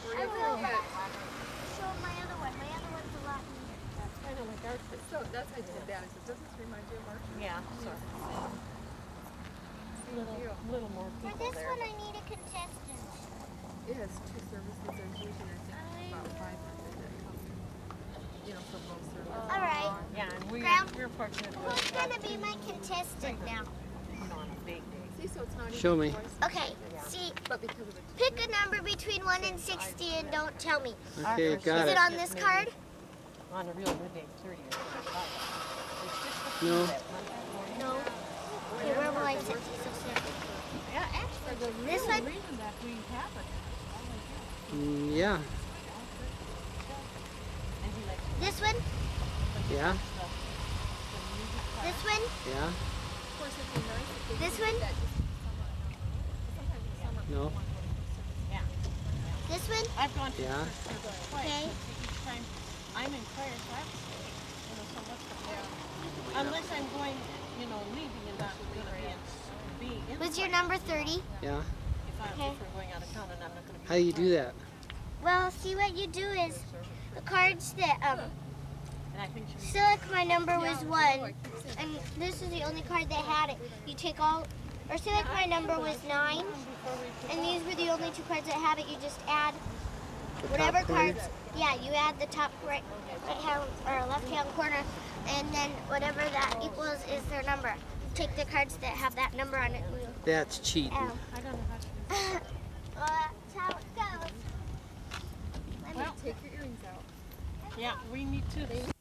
Where you going? Show my other one. My other one's a lot neater. I know, like ours. So that's how I did that. I said, doesn't this remind you of Marshall? Yeah, sort of. Little more For people this there. one, I need a contestant. It has 2 services. There's usually, I think, about 500 that come, you know, for both services. All right. Yeah, and we're fortunate. Who's gonna be my contestant now? You know, on a big day. See, so it's not even Show me. Okay. See, but because of the pick a number between 1 and 60 and don't tell me. Okay, got Is it. it on this card? On a real good day, 30 or 35. No. No. Okay, where will I set these? Yeah, actually, the This real one? reason that we have it. Yeah. This one? Yeah. This one? Yeah. Of course, it'd be nice if they This did one? that just sometimes the summer. No. Yeah. This one? I've gone to Yeah. the first service twice. Okay. Each time I'm in prayer, so that's, you know, so much the unless I'm going, you know, leaving and not going to be in What's your number 30? Yeah. if we're going out of town and I'm not going to be. How do you do that? Well, see what you do is the cards that And I think she so like my number was 1, and this is the only card that had it. You take all, or say like my number was 9, and these were the only 2 cards that had it. You just add The whatever top corner? cards. Yeah, you add the top right hand or left hand corner, and then whatever that equals is their number. Take the cards that have that number on it. That's cheating. I don't know how to. That's how it goes. Well, take your earrings out. Yeah, we need to.